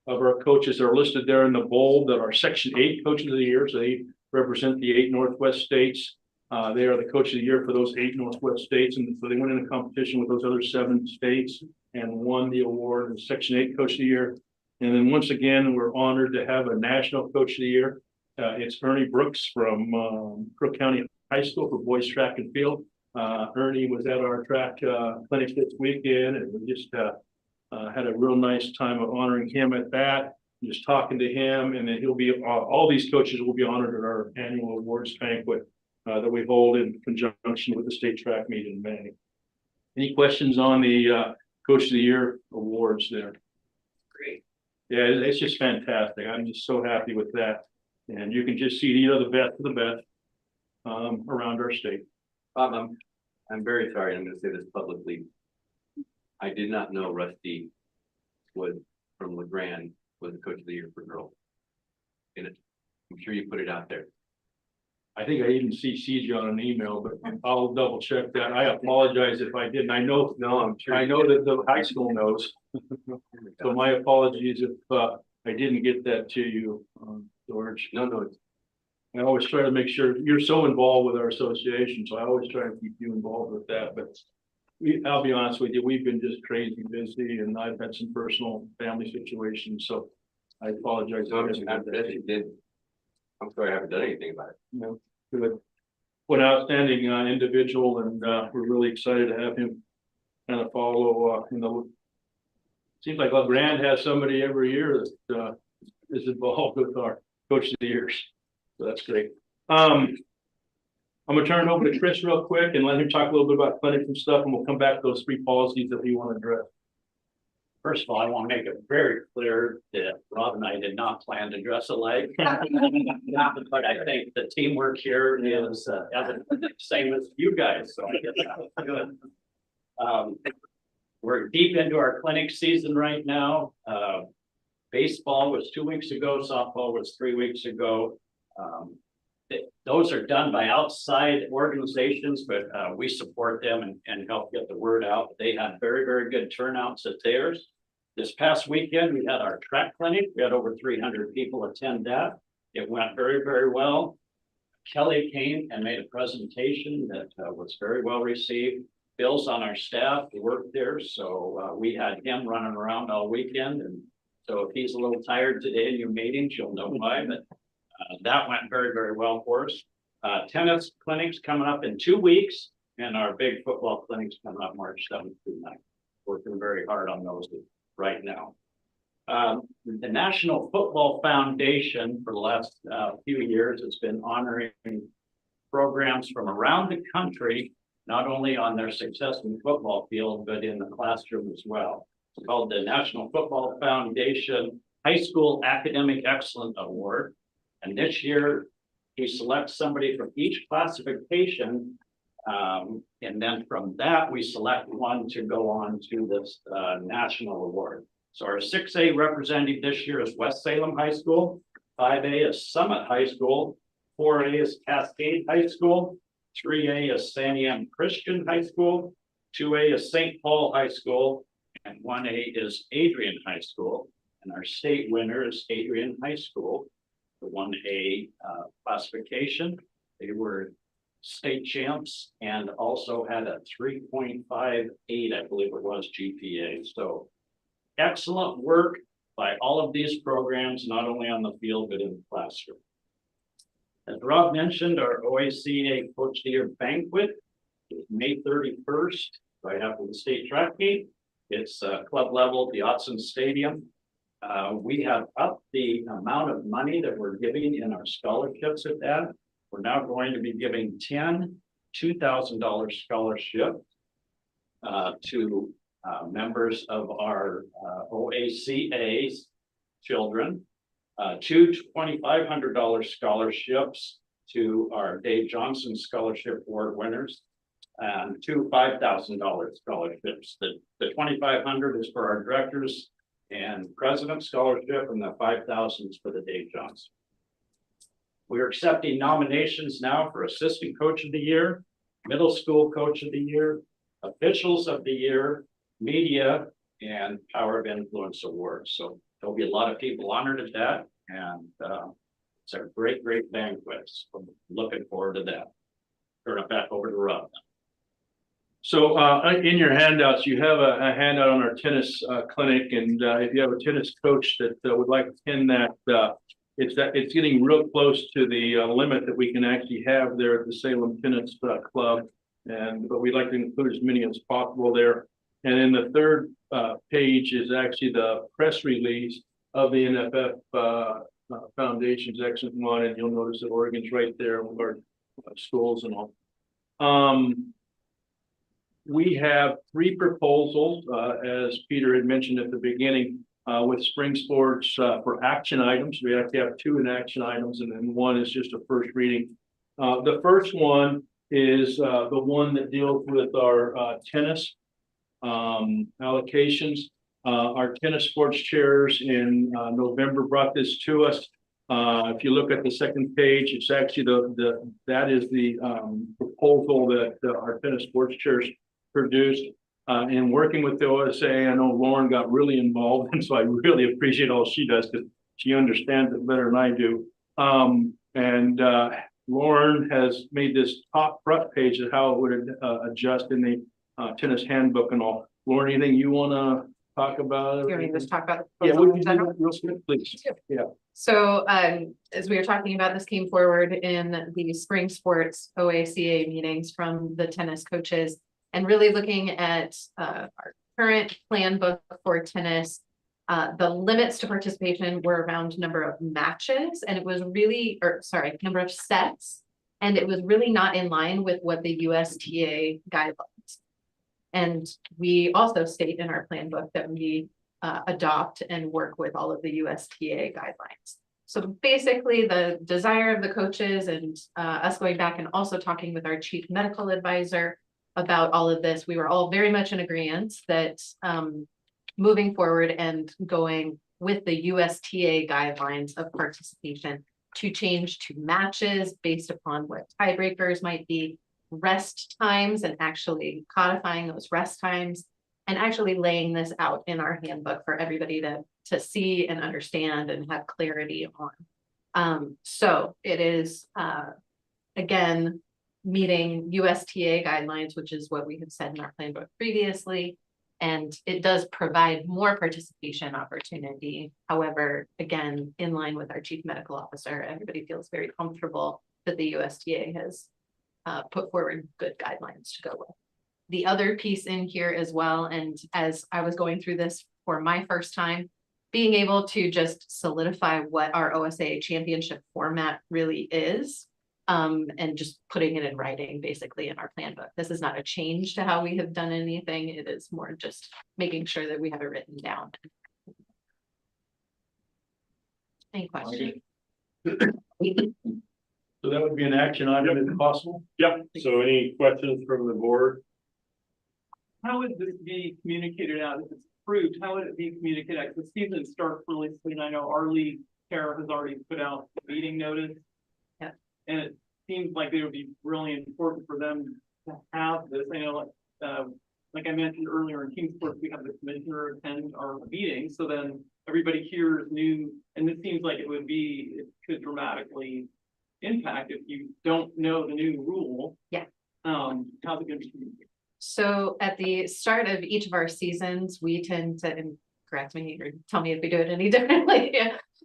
of our coaches that are listed there in the bold that are Section 8 Coaches of the Year. So they represent the 8 Northwest states. They are the Coach of the Year for those 8 Northwest states. And so they went into competition with those other 7 states and won the award as Section 8 Coach of the Year. And then once again, we're honored to have a National Coach of the Year. It's Ernie Brooks from Crook County High School for boys track and field. Ernie was at our track clinic this weekend, and we just had a real nice time of honoring him at that, just talking to him. And then he'll be, all these coaches will be honored at our annual awards banquet that we hold in conjunction with the state track meet in May. Any questions on the Coach of the Year awards there? Great. Yeah, it's just fantastic. I'm just so happy with that. And you can just see, the best of the best around our state. Bob, I'm very sorry. I'm going to say this publicly. I did not know Rusty was from LeGrand was the Coach of the Year for girls. And I'm sure you put it out there. I think I even CC'd you on an email, but I'll double check that. I apologize if I didn't. I know that the high school knows. So my apologies if I didn't get that to you, George. No, I always try to make sure you're so involved with our association, so I always try to keep you involved with that, but I'll be honest with you, we've been just crazy busy and I've had some personal family situations, so I apologize. I'm sorry I haven't done anything about it. No, good. What an outstanding individual, and we're really excited to have him kind of follow seems like Grand has somebody every year that is involved with our Coach of the Years. So that's great. I'm gonna turn it over to Chris real quick and let him talk a little bit about clinics and stuff, and we'll come back to those 3 policies that we want to address. First of all, I want to make it very clear that Rob and I did not plan to dress alike. But I think the teamwork here is the same as you guys, so I guess that's good. We're deep into our clinic season right now. Baseball was 2 weeks ago, softball was 3 weeks ago. Those are done by outside organizations, but we support them and help get the word out. They had very, very good turnouts at theirs. This past weekend, we had our track clinic. We had over 300 people attend that. It went very, very well. Kelly came and made a presentation that was very well received. Bill's on our staff to work there, so we had him running around all weekend. And so if he's a little tired today in your meetings, you'll know why, but that went very, very well for us. Tennis clinics coming up in 2 weeks, and our big football clinics coming up March 7th through 9th. Working very hard on those right now. The National Football Foundation for the last few years has been honoring programs from around the country, not only on their success in the football field, but in the classroom as well. It's called the National Football Foundation High School Academic Excellence Award. And this year, we select somebody from each classification. And then from that, we select one to go on to this national award. So our 6A representative this year is West Salem High School, 5A is Summit High School, 4A is Cascade High School, 3A is Santiam Christian High School, 2A is St. Paul High School, and 1A is Adrian High School. And our state winner is Adrian High School, the 1A classification. They were state champs and also had a 3.58, I believe it was, GPA. So excellent work by all of these programs, not only on the field, but in the classroom. As Rob mentioned, our OACA Coach of the Year banquet is May 31st, right after the state track meet. It's club level at the Autzen Stadium. We have upped the amount of money that we're giving in our scholarships at that. We're now going to be giving 10 $2,000 scholarships to members of our OACA's children, 2 $2,500 scholarships to our Dave Johnson Scholarship Award winners, and 2 $5,000 scholarships. The $2,500 is for our directors and president scholarship, and the $5,000 is for the Dave Johnson. We are accepting nominations now for Assistant Coach of the Year, Middle School Coach of the Year, Officials of the Year, Media, and Power of Influence Awards. So there'll be a lot of people honored at that, and it's a great, great banquet. So I'm looking forward to that. Turn it back over to Rob. So in your handouts, you have a handout on our tennis clinic, and if you have a tennis coach that would like to attend that, it's getting real close to the limit that we can actually have there at the Salem Tennis Club, but we'd like to include as many as possible there. And then the third page is actually the press release of the NFF Foundation's Excellent One, and you'll notice that Oregon's right there with our schools and all. We have 3 proposals, as Peter had mentioned at the beginning, with spring sports for action items. We actually have 2 in action items, and then 1 is just a first reading. The first one is the one that deals with our tennis allocations. Our tennis sports chairs in November brought this to us. If you look at the second page, it's actually that is the proposal that our tennis sports chairs produced. In working with the OSA, I know Lauren got really involved, and so I really appreciate all she does because she understands it better than I do. Lauren has made this top front page of how it would adjust in the tennis handbook and all. Lauren, anything you want to talk about? You want me to just talk about the Yeah, proposal would in you general? do real quick, please? Yeah. So, as we were talking about, this came forward in the spring sports OACA meetings from the tennis coaches. And really looking at our current plan book for tennis, the limits to participation were around number of matches, and it was really, number of sets. And it was really not in line with what the USTA guidelines. And we also state in our plan book that we adopt and work with all of the USTA guidelines. So basically the desire of the coaches and us going back and also talking with our chief medical advisor about all of this, we were all very much in agreement that moving forward and going with the USTA guidelines of participation to change to matches based upon what tiebreakers might be, rest times, and actually codifying those rest times, and actually laying this out in our handbook for everybody to see and understand and have clarity on. So it is, again, meeting USTA guidelines, which is what we have said in our plan book previously. And it does provide more participation opportunity. However, again, in line with our chief medical officer, everybody feels very comfortable that the USTA has put forward good guidelines to go with. The other piece in here as well, and as I was going through this for my first time, being able to just solidify what our OSA championship format really is, and just putting it in writing basically in our plan book. This is not a change to how we have done anything. It is more just making sure that we have it written down. Any questions? So that would be an action item if possible? Yep, so any questions from the board? How would this be communicated out if it's approved? How would it be communicated out? The season starts really soon. I know our league chair has already put out the meeting notice. Yeah. And it seems like it would be really important for them to have this. I know, like I mentioned earlier in team sports, we have the commissioner attend our meeting. So then everybody here is new. And it seems like it could dramatically impact if you don't know the new rule. Yeah. How's it going to be communicated? So at the start of each of our seasons, we tend to, and correct me or tell me if we do it any differently.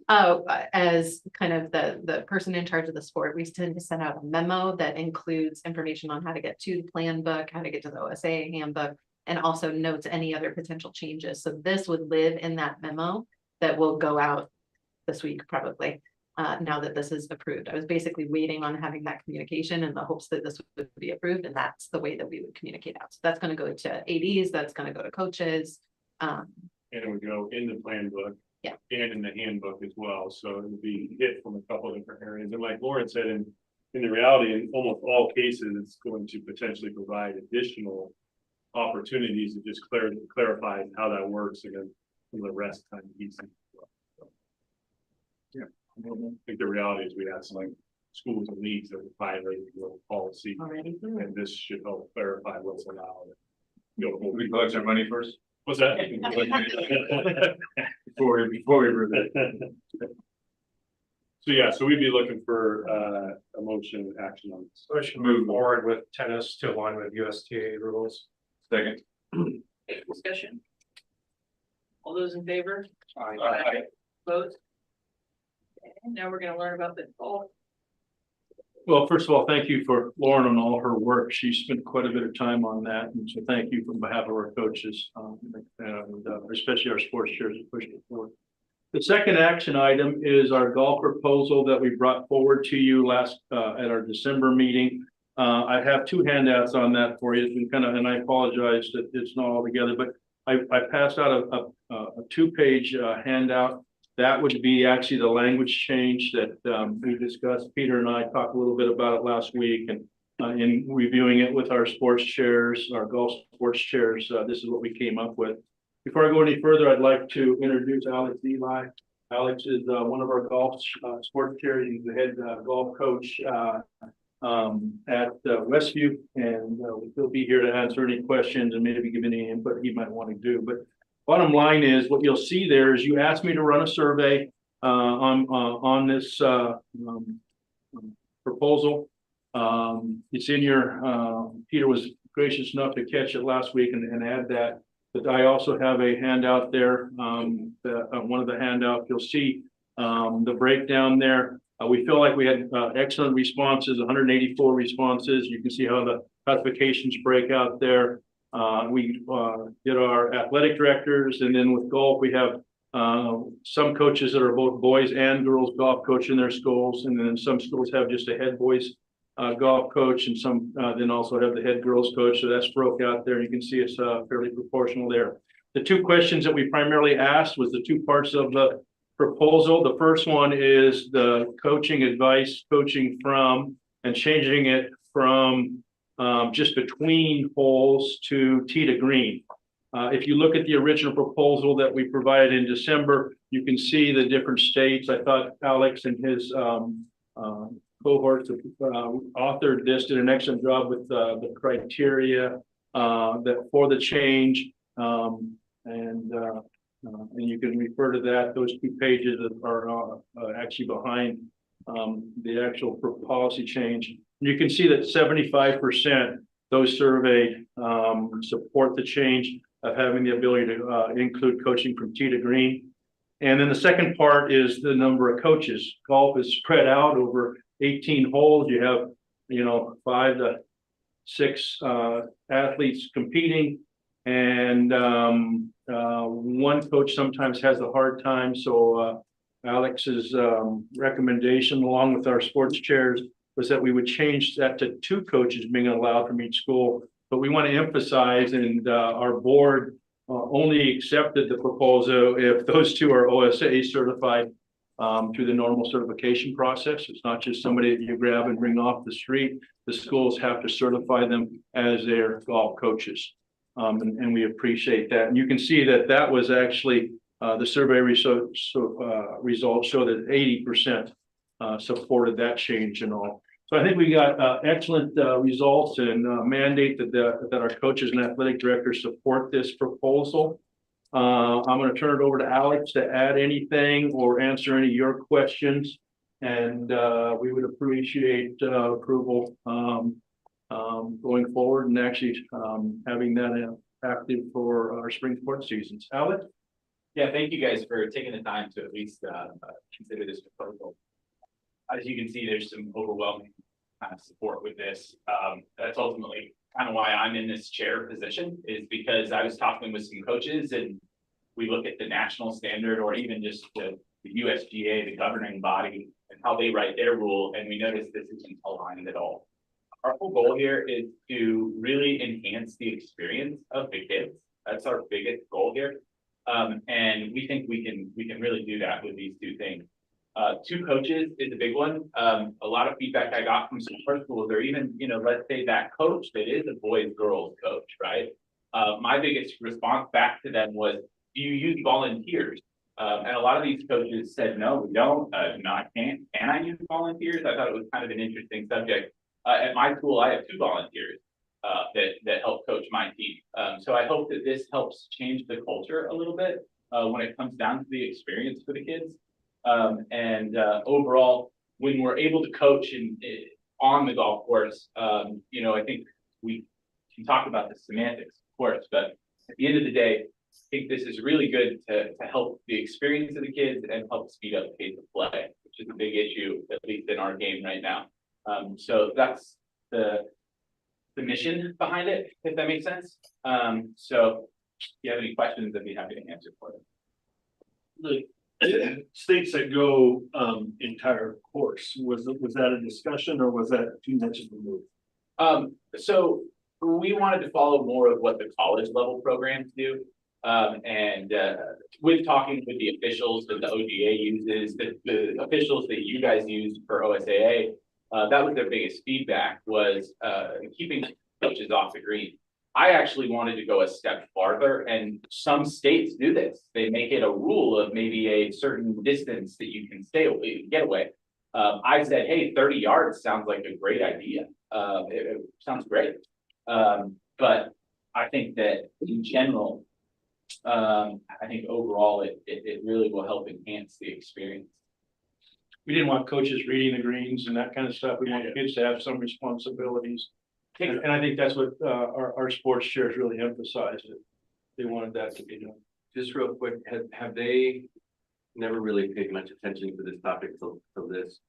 As kind of the person in charge of the sport, we tend to send out a memo that includes information on how to get to the plan book, how to get to the OSA handbook, and also notes any other potential changes. So this would live in that memo that will go out this week, probably. Now that this is approved, I was basically waiting on having that communication in the hopes that this would be approved, and that's the way that we would communicate out. So that's going to go to ADs, that's going to go to coaches. And it would go in the plan book. Yeah. And in the handbook as well, so it would be hit from a couple of different areas, and like Lauren said, in the reality, in almost all cases, it's going to potentially provide additional opportunities to just clarify how that works against some of the rest time pieces. Yeah. I think the reality is we have some like schools and leagues that would violate the policy already, and this should help clarify what's allowed. We collect our money first. What's that? Before we review it. So yeah, so we'd be looking for a motion action on this. So I should move forward with tennis to align with USTA rules. Second. Discussion? All those in favor? Aye. Opposed? Okay, now we're gonna learn about the golf. Well, first of all, thank you for Lauren on all her work. She spent quite a bit of time on that. And so thank you on behalf of our coaches, and especially our sports chairs who pushed it forward. The second action item is our golf proposal that we brought forward to you at our December meeting. I have two handouts on that for you. It's been and I apologize that it's not all together, but I passed out a two-page handout. That would be actually the language change that we discussed. Peter and I talked a little bit about it last week, and in reviewing it with our sports chairs, our golf sports chairs, this is what we came up with. Before I go any further, I'd like to introduce Alex Eli. Alex is one of our golf sports charities. He's the head golf coach at Westview, and he'll be here to answer any questions and maybe give any input he might want to do. But bottom line is, what you'll see there is you asked me to run a survey on this proposal. It's in your, Peter was gracious enough to catch it last week and add that. But I also have a handout there, one of the handouts, you'll see the breakdown there. We feel like we had excellent responses, 184 responses. You can see how the classifications break out there. We did our athletic directors, and then with golf, we have some coaches that are both boys and girls golf coach in their schools, and then some schools have just a head boys golf coach, and some then also have the head girls coach. So that's broke out there. You can see it's fairly proportional there. The two questions that we primarily asked was the two parts of the proposal. The first one is the coaching advice, coaching from, and changing it from just between holes to tee to green. If you look at the original proposal that we provided in December, you can see the different states. I thought Alex and his cohorts authored this, did an excellent job with the criteria that for the change, and you can refer to that. Those 2 pages are actually behind the actual policy change. You can see that 75% those surveyed support the change of having the ability to include coaching from tee to green. And then the second part is the number of coaches. Golf is spread out over 18 holes. You have, 5 to 6 athletes competing, and one coach sometimes has a hard time. So Alex's recommendation, along with our sports chairs, was that we would change that to 2 coaches being allowed from each school. But we want to emphasize, and our board only accepted the proposal if those 2 are OSA certified through the normal certification process. It's not just somebody that you grab and bring off the street. The schools have to certify them as their golf coaches. And we appreciate that. And you can see that that was actually the survey results show that 80% supported that change and all. So I think we got excellent results, and mandate that our coaches and athletic directors support this proposal. I'm going to turn it over to Alex to add anything or answer any of your questions, and we would appreciate approval going forward, and actually having that active for our spring sports seasons. Alex? Yeah, thank you guys for taking the time to at least consider this proposal. As you can see, there's some overwhelming kind of support with this. That's ultimately kind of why I'm in this chair position, is because I was talking with some coaches, and we look at the national standard, or even just the USGA, the governing body, and how they write their rule, and we notice this isn't aligned at all. Our whole goal here is to really enhance the experience of the kids. That's our biggest goal here. And we think we can really do that with these 2 things. 2 coaches is a big one. A lot of feedback I got from some first schools, or even, let's say that coach that is a boys girls coach, right? My biggest response back to them was, do you use volunteers? And a lot of these coaches said, no, we don't. No, I can't. Can I use volunteers? I thought it was kind of an interesting subject. At my school, I have 2 volunteers that help coach my team. So I hope that this helps change the culture a little bit when it comes down to the experience for the kids. Overall, when we're able to coach on the golf course, I think we can talk about the semantics, of course, but at the end of the day, I think this is really good to help the experience of the kids and help speed up the pace of play, which is a big issue, at least in our game right now. So that's the mission behind it, if that makes sense. So if you have any questions, I'd be happy to answer for them. The states that go entire course, was that a discussion, or was that too much of a move? So we wanted to follow more of what the college level programs do. With talking with the officials that the OGA uses, the officials that you guys use for OSAA, that was their biggest feedback, was keeping coaches off the green. I actually wanted to go a step farther, and some states do this. They make it a rule of maybe a certain distance that you can stay away, get away. I said, hey, 30 yards sounds like a great idea. It sounds great. But I think that in general, I think overall it really will help enhance the experience. We didn't want coaches reading the greens and that kind of stuff. We want kids to have some responsibilities. And I think that's what our sports chairs really emphasized. They wanted that to be done. Just real quick, have they never really paid much attention to this topic till this?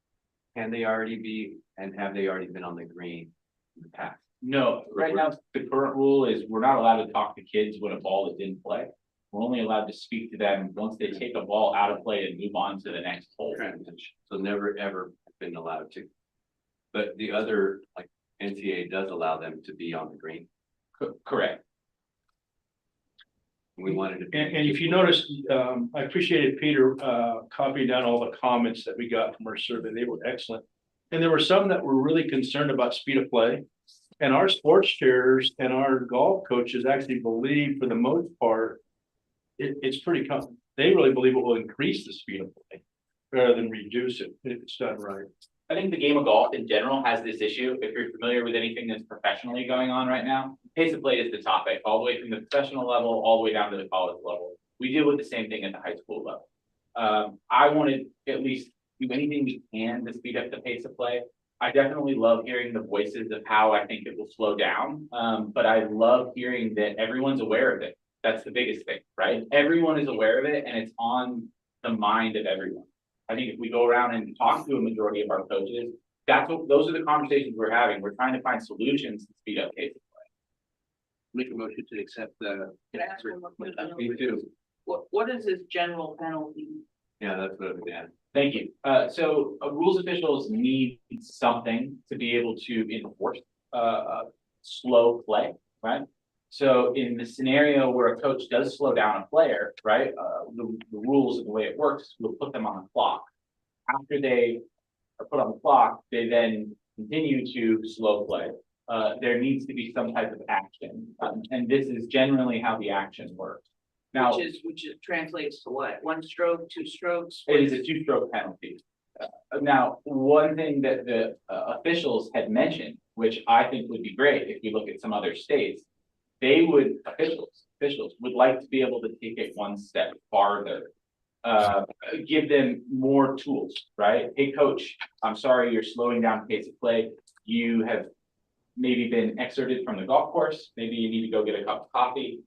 Can they already be, and have they already been on the green in the past? No, right now, the current rule is we're not allowed to talk to kids when a ball is in play. We're only allowed to speak to them once they take a ball out of play and move on to the next hole. So never ever been allowed to. But the other, like NCAA does allow them to be on the green. Correct. We wanted to. And if you notice, I appreciated Peter copying down all the comments that we got from our survey. They were excellent. And there were some that were really concerned about speed of play. And our sports chairs and our golf coaches actually believe, for the most part, it's pretty common. They really believe it will increase the speed of play rather than reduce it if it's done right. I think the game of golf in general has this issue. If you're familiar with anything that's professionally going on right now, pace of play is the topic, all the way from the professional level, all the way down to the college level. We deal with the same thing at the high school level. I want to at least do anything we can to speed up the pace of play. I definitely love hearing the voices of how I think it will slow down. But I love hearing that everyone's aware of it. That's the biggest thing, right? Everyone is aware of it and it's on the mind of everyone. I think if we go around and talk to a majority of our coaches, those are the conversations we're having. We're trying to find solutions to speed up pace of play. Make a motion to accept the. Can I ask one more question? Me too. What is this general penalty? Yeah, that's what I'm at. Thank you. So rules officials need something to be able to enforce slow play, right? So in the scenario where a coach does slow down a player, right, the rules of the way it works, we'll put them on the clock. After they are put on the clock, they then continue to slow play. There needs to be some type of action, and this is generally how the action works. Now, Which translates to what? 1 stroke, 2 strokes? it is a 2-stroke penalty. Now, one thing that the officials had mentioned, which I think would be great if we look at some other states, officials would like to be able to take it one step farther. Give them more tools, right? Hey, coach, I'm sorry you're slowing down pace of play. You have maybe been exerted from the golf course. Maybe you need to go get a cup of coffee.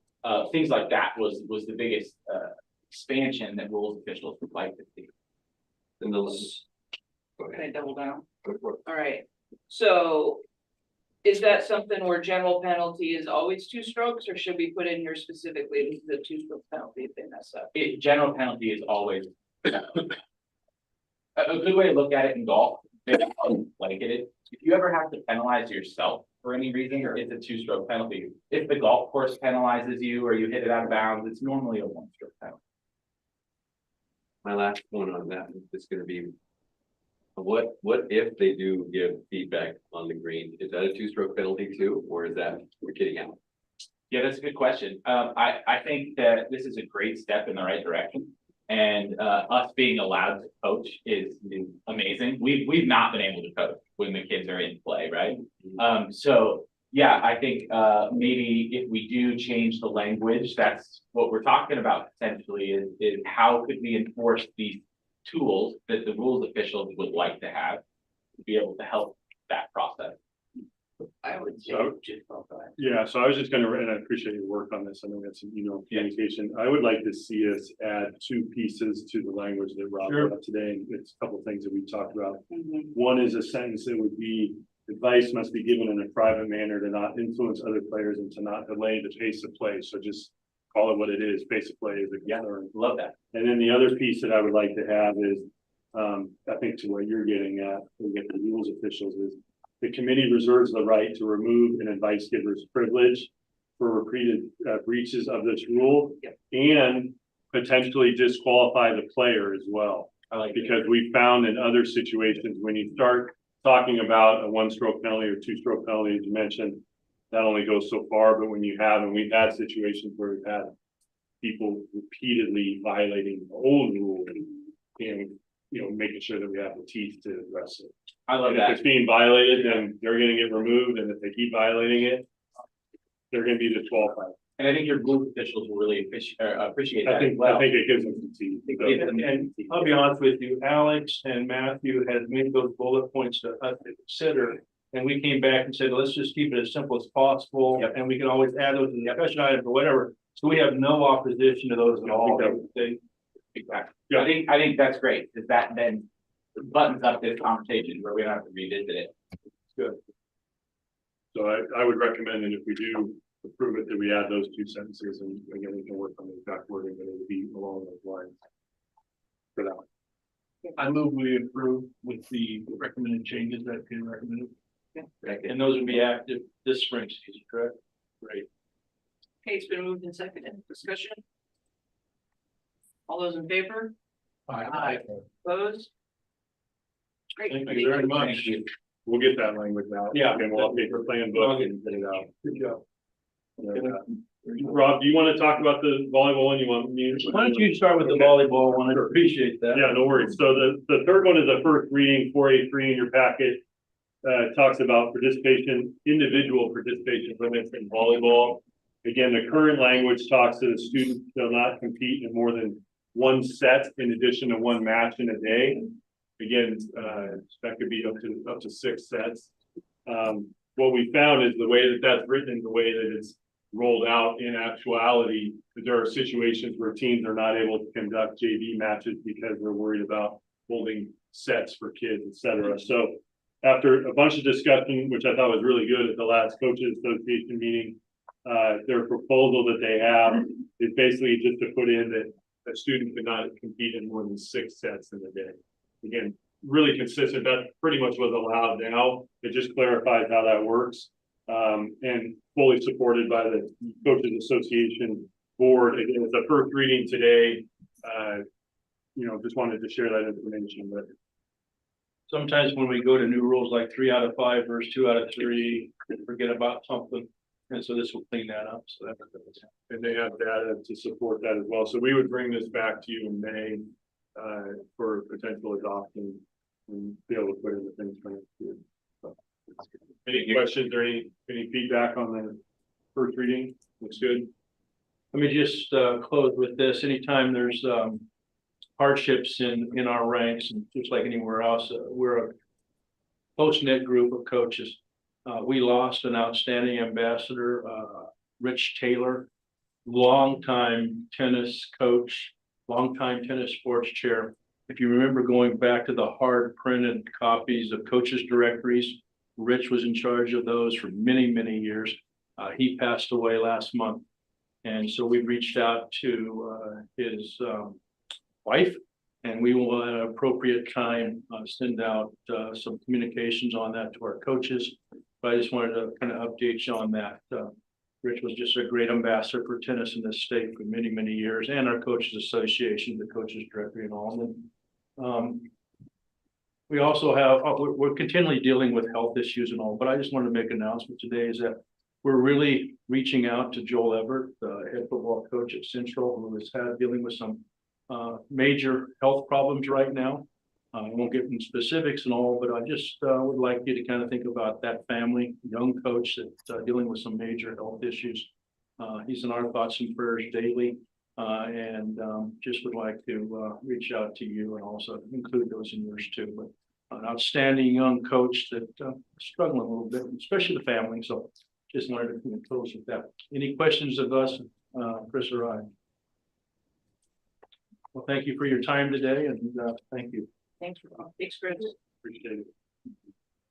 Things like that was the biggest expansion that rules officials would like to see. And those. Can I double down? All right, so is that something where general penalty is always 2 strokes, or should we put in here specifically the 2-stroke penalty if they mess up? General penalty is always a good way to look at it in golf. Like it is, if you ever have to penalize yourself for any reason, it's a 2-stroke penalty. If the golf course penalizes you or you hit it out of bounds, it's normally a 1-stroke penalty. My last one on that is going to be, what if they do give feedback on the green? Is that a 2-stroke penalty too, or is that we're getting out? Yeah, that's a good question. I think that this is a great step in the right direction. And us being allowed to coach is amazing. We've not been able to coach when the kids are in play, right? So yeah, I think maybe if we do change the language, that's what we're talking about essentially is how could we enforce these tools that the rules officials would like to have to be able to help that process. I would say Yeah, so I was just gonna, and I appreciate your work on this. I know that's some communication. I would like to see us add 2 pieces to the language that Rob brought up today. And it's a couple of things that we talked about. One is a sentence that would be, advice must be given in a private manner to not influence other players and to not delay the pace of play. So just call it what it is. Pace of play is a concern. Love that. And then the other piece that I would like to have is, I think to what you're getting at, with the rules officials is, the committee reserves the right to remove an advice giver's privilege for repeated breaches of this rule and potentially disqualify the player as well. Because we found in other situations, when you start talking about a 1-stroke penalty or 2-stroke penalty, as you mentioned, that only goes so far, but when you have, and we've had situations where we've had people repeatedly violating the old rule and, making sure that we have the teeth to address it. I love And if that. it's being violated, then they're gonna get removed, and if they keep violating it, they're gonna be disqualified. And I think your group officials will really appreciate that I as think, well. I think it gives them some teeth. So- And I'll be honest with you, Alex and Matthew had made those bullet points to us to consider. And we came back and said, let's just keep it as simple as possible, and we can always add those in the discussion items or whatever. So we have no opposition to those at all. Exactly. I think that's great, because that then buttons up this conversation where we don't have to revisit it. Good. So I would recommend that if we do approve it, that we add those 2 sentences, and again, we can work on the exact wording, but it would be along those lines. For that one. I move we approve with the recommended changes that can recommend. And those would be active this spring season, correct? Great. Okay, it's been moved and seconded. Discussion? All those in favor? Aye. Opposed? Great. Thank you very much. Thank you. We'll get that language out. Yeah. And we'll update the plan book and get it out. Good job. Rob, do you want to talk about the volleyball one? You want me? Why don't you start with the volleyball one? I appreciate that. Yeah, no worries. So the third one is a first reading, 4A3 in your packet. Talks about participation, individual participation limits in volleyball. Again, the current language talks that a student shall not compete in more than 1 set in addition to 1 match in a day. Again, that could be up to 6 sets. What we found is the way that that's written, the way that it's rolled out in actuality, that there are situations where teams are not able to conduct JV matches because they're worried about holding sets for kids, et cetera. So after a bunch of discussion, which I thought was really good at the last coaches association meeting, their proposal that they have is basically just to put in that a student could not compete in more than 6 sets in a day. Again, really consistent. That pretty much was allowed now. It just clarifies how that works. And fully supported by the Coaches Association board. Again, it's a first reading today. Just wanted to share that information, but Sometimes when we go to new rules like 3 out of 5 versus 2 out of 3, we forget about something. And so this will clean that up. So that's and they have data to support that as well. So we would bring this back to you in May for potential adoption and be able to put in the things for next year. So, any questions or any feedback on the first reading? Looks good. Let me just close with this. Anytime there's hardships in our ranks, and just like anywhere else, we're a close-knit group of coaches. We lost an outstanding ambassador, Rich Taylor, longtime tennis coach, longtime tennis sports chair. If you remember going back to the hard printed copies of coaches' directories, Rich was in charge of those for many, many years. He passed away last month. And so we reached out to his wife, and we will at an appropriate time send out some communications on that to our coaches. But I just wanted to kind of update you on that. Rich was just a great ambassador for tennis in this state for many, many years, and our coaches association, the coaches directory and all. And we also have, we're continually dealing with health issues and all, but I just wanted to make an announcement today is that we're really reaching out to Joel Everett, the head football coach at Central, who is dealing with some major health problems right now. I won't get into specifics and all, but I just would like you to kind of think about that family, young coach that's dealing with some major health issues. He's in our thoughts and prayers daily, and just would like to reach out to you and also include those in yours too. But an outstanding young coach that struggling a little bit, especially the family. So just wanted to close with that. Any questions of us, Chris or I? Well, thank you for your time today, and thank you. Thanks, Chris. Appreciate it.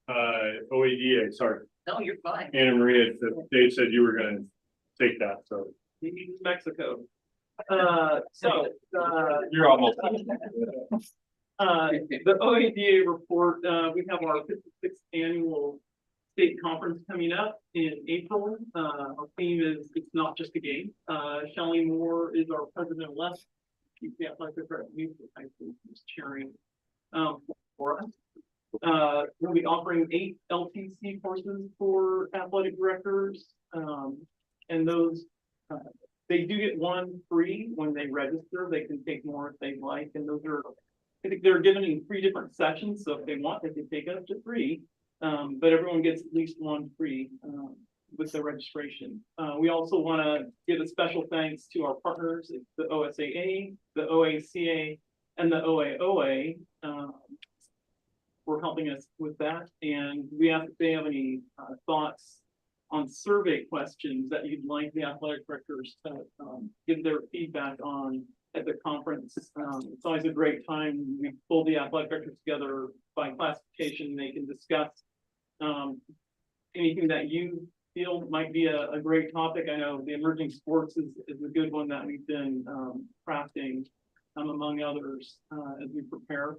OADA, sorry. No, you're fine. Anna Maria, Dave said you were gonna take that, so. Mexico. You're almost. The OADA report, we have our 56th annual state conference coming up in April. Our theme is It's Not Just a Game. Shelley Moore is our president-elect. She's the athletic director of high school, who's cheering for us. we'll be offering 8 LTC courses for athletic directors. And those, they do get 1 free when they register. They can take more if they like, and those are, I think they're given in 3 different sessions, so if they want, they can take up to 3. But everyone gets at least 1 free with the registration. We also want to give a special thanks to our partners, it's the OSAA, the OACA, and the OAOA for helping us with that. And we ask if they have any thoughts on survey questions that you'd like the athletic directors to give their feedback on at the conference. It's always a great time. We pull the athletic directors together by classification. They can discuss anything that you feel might be a great topic. I know the emerging sports is a good one that we've been crafting among others as we prepare.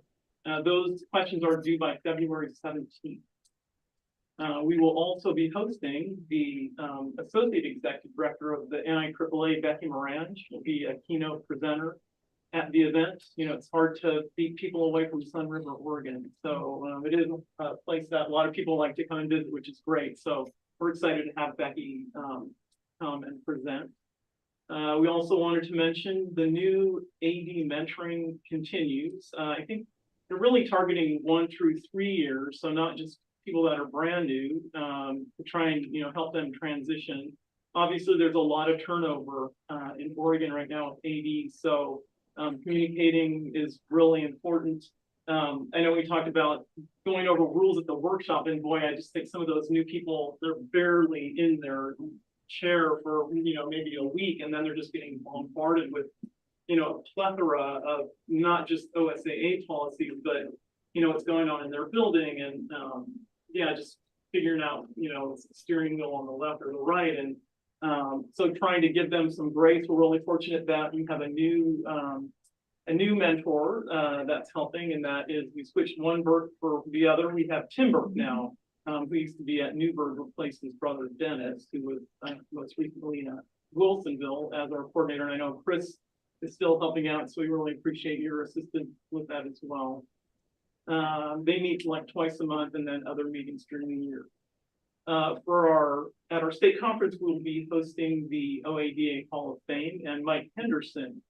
Those questions are due by February 17th. We will also be hosting the Associate Executive Director of the NIAAA, Becky Morange, will be a keynote presenter at the event. You know, it's hard to beat people away from Sun River, Oregon. So it is a place that a lot of people like to come and visit, which is great. So we're excited to have Becky come and present. We also wanted to mention the new AD mentoring continues. I think they're really targeting 1 through 3 years, so not just people that are brand new, to try and help them transition. Obviously, there's a lot of turnover in Oregon right now with AD, so communicating is really important. I know we talked about going over rules at the workshop, and boy, I just think some of those new people, they're barely in their chair for maybe a week, and then they're just getting bombarded with a plethora of not just OSAA policies, but what's going on in their building, and just figuring out steering wheel on the left or the right, and so trying to give them some grace. We're really fortunate that we have a new mentor that's helping, and that is we switched one Burke for the other. We have Tim Burke now, who used to be at Newburgh, replaced his brother Dennis, who was most recently at Wilsonville as our coordinator. And I know Chris is still helping out, so we really appreciate your assistance with that as well. They meet like twice a month, and then other meetings during the year. At our state conference, we'll be hosting the OADA Hall of Fame, and Mike Henderson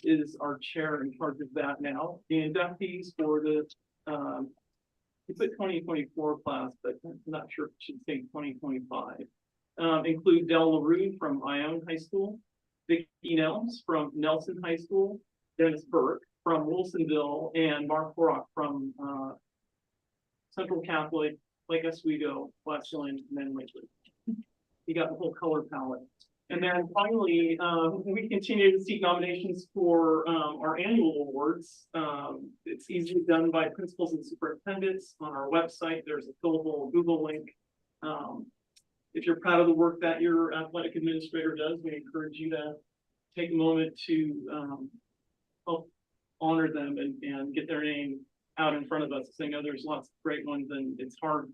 is our chair in charge of that now. The inductees for the it's a 2024 class, but I'm not sure if it should say 2025. Include Del LaRue from Ione High School, Vicki Nelms from Nelson High School, Dennis Burke from Wilsonville, and Mark Horak from Central Catholic, Lake Oswego, Westland, and then Lakewood. You got the whole color palette. And then finally, we continue to seek nominations for our annual awards. It's easily done by principals and superintendents on our website. There's a fillable Google link. If you're proud of the work that your athletic administrator does, we encourage you to take a moment to help honor them and get their name out in front of us. I know there's lots of great ones, and it's hard.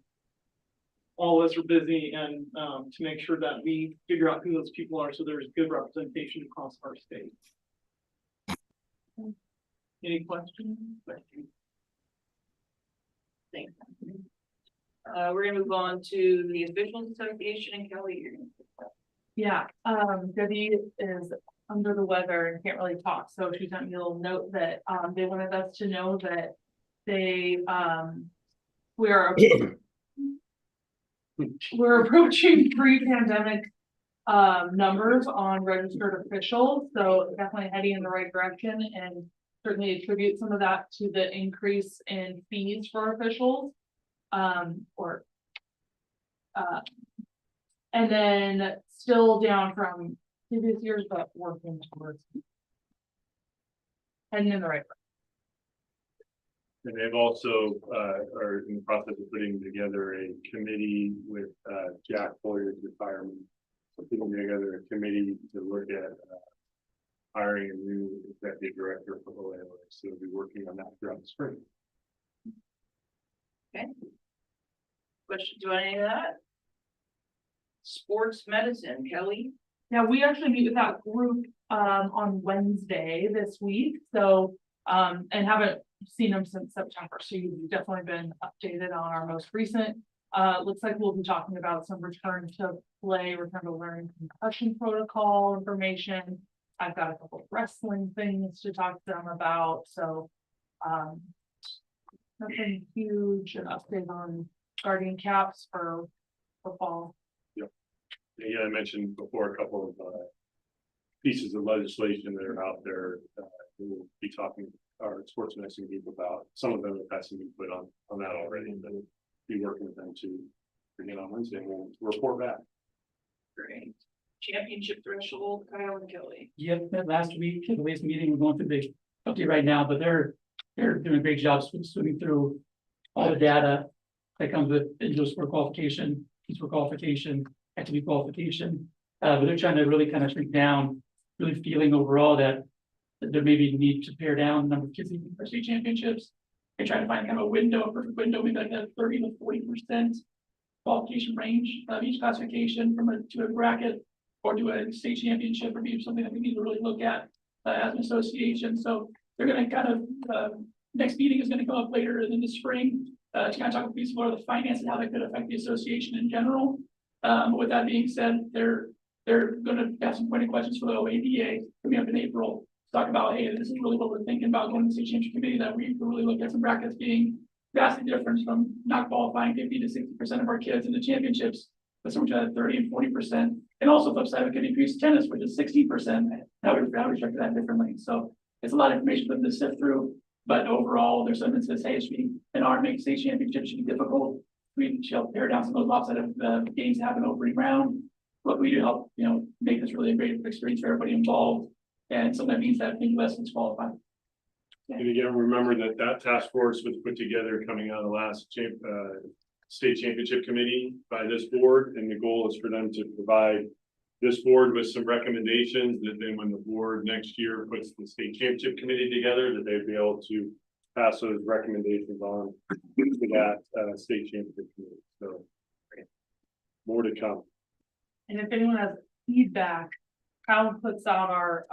All of us are busy, and to make sure that we figure out who those people are, so there's good representation across our state. Any questions? Thanks. We're gonna move on to the Officials Association, and Kelly, you're gonna take that. Yeah, Debbie is under the weather and can't really talk, so she sent me a little note that they wanted us to know that they we're approaching pre-pandemic numbers on registered officials, so definitely heading in the right direction, and certainly attribute some of that to the increase in fees for officials. And then still down from previous years, but working towards heading in the right direction. And they've also are in the process of putting together a committee with Jack Boyer's retirement. So putting together a committee to look at hiring a new executive director for OAOA. So we'll be working on that throughout the spring. Okay. Questions on any of that? Sports medicine, Kelly? Yeah, we actually meet with that group on Wednesday this week. So And haven't seen them since September, so you've definitely been updated on our most recent. Looks like we'll be talking about some return to play, return to learning concussion protocol information. I've got a couple of wrestling things to talk to them about, so. Nothing huge, an update on guardian caps for football. Yeah, I mentioned before a couple of pieces of legislation that are out there. We'll be talking to our sports medicine group about. Some of them have had some input on that already, and then be working with them to bring it on Wednesday, and we'll report back. Great. Championship threshold, Kyle and Kelly. Yep, that last week, the latest meeting, we're going through the update right now, but they're doing a great job swimming through all the data that comes with individual sport qualification, team sport qualification, activity qualification. But they're trying to really kind of shrink down, really feeling overall that there may be a need to pare down the number of kids in university championships. They're trying to find kind of a window, a perfect window, maybe like that 30 to 40% qualification range of each classification to a bracket or to a state championship, or maybe something that we need to really look at as an association. So they're going to kind of, next meeting is going to go up later in the spring to kind of talk with people about the finance and how that could affect the association in general. But with that being said, they're going to have some pointed questions for the OADA coming up in April. Talk about, hey, this is really what we're thinking about going to the state championship committee, that we really look at some brackets being vastly different from not qualifying 50 to 60% of our kids in the championships, but somewhere to 30 and 40%. And also flip side, we could increase tennis, which is 60%. How we structure that differently. So it's a lot of information for them to sift through. But overall, there's something that says, hey, it should be an art make state championship should be difficult. We should pare down some of those lopsided games that happen opening round. What we do to help, make this really a great experience for everybody involved. And so that means that maybe less than qualified. And again, remember that task force was put together coming out of the last state championship committee by this board, and the goal is for them to provide this board with some recommendations that then when the board next year puts the state championship committee together, that they'd be able to pass those recommendations on to that state championship committee. So more to come. And if anyone has feedback, Kyle puts out our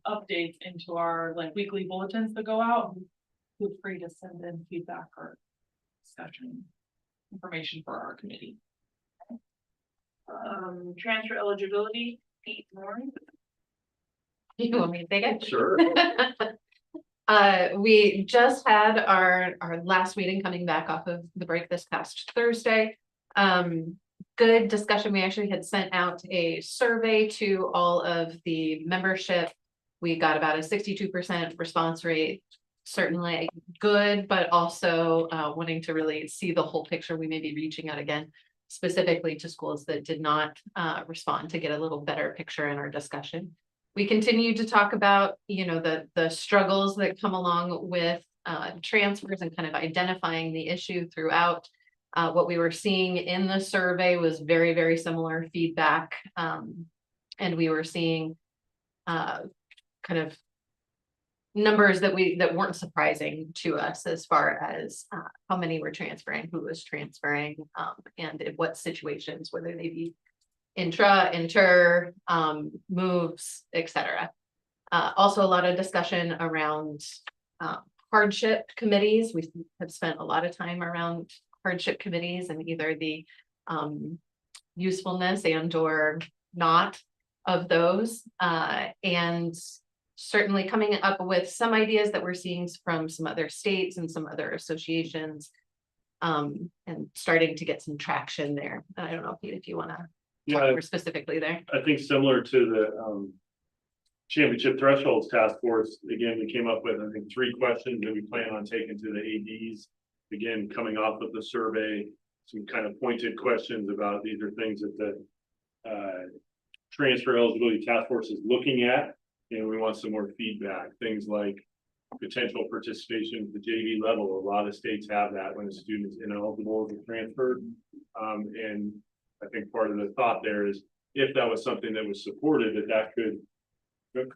updates into our weekly bulletins that go out. Feel free to send in feedback or discussion information for our committee. Transfer eligibility, Pete Moore. You want me to take it? Sure. We just had our last meeting coming back off of the break this past Thursday. Good discussion. We actually had sent out a survey to all of the membership. We got about a 62% response rate. Certainly good, but also wanting to really see the whole picture. We may be reaching out again specifically to schools that did not respond to get a little better picture in our discussion. We continue to talk about, the struggles that come along with transfers and kind of identifying the issue throughout. What we were seeing in the survey was very, very similar feedback. And we were seeing kind of numbers that weren't surprising to us as far as how many were transferring, who was transferring, and in what situations, whether they be inter, moves, etc. Also a lot of discussion around hardship committees. We have spent a lot of time around hardship committees and either the usefulness and or not of those, and certainly coming up with some ideas that we're seeing from some other states and some other associations, and starting to get some traction there. I don't know, Pete, if you want to talk more specifically there. I think similar to the championship thresholds task force, again, we came up with, I think, 3 questions that we plan on taking to the ADs. Again, coming off of the survey, some kind of pointed questions about these are things that the transfer eligibility task force is looking at. And we want some more feedback, things like potential participation at the JV level. A lot of states have that when a student is ineligible to transfer. And I think part of the thought there is if that was something that was supported, that could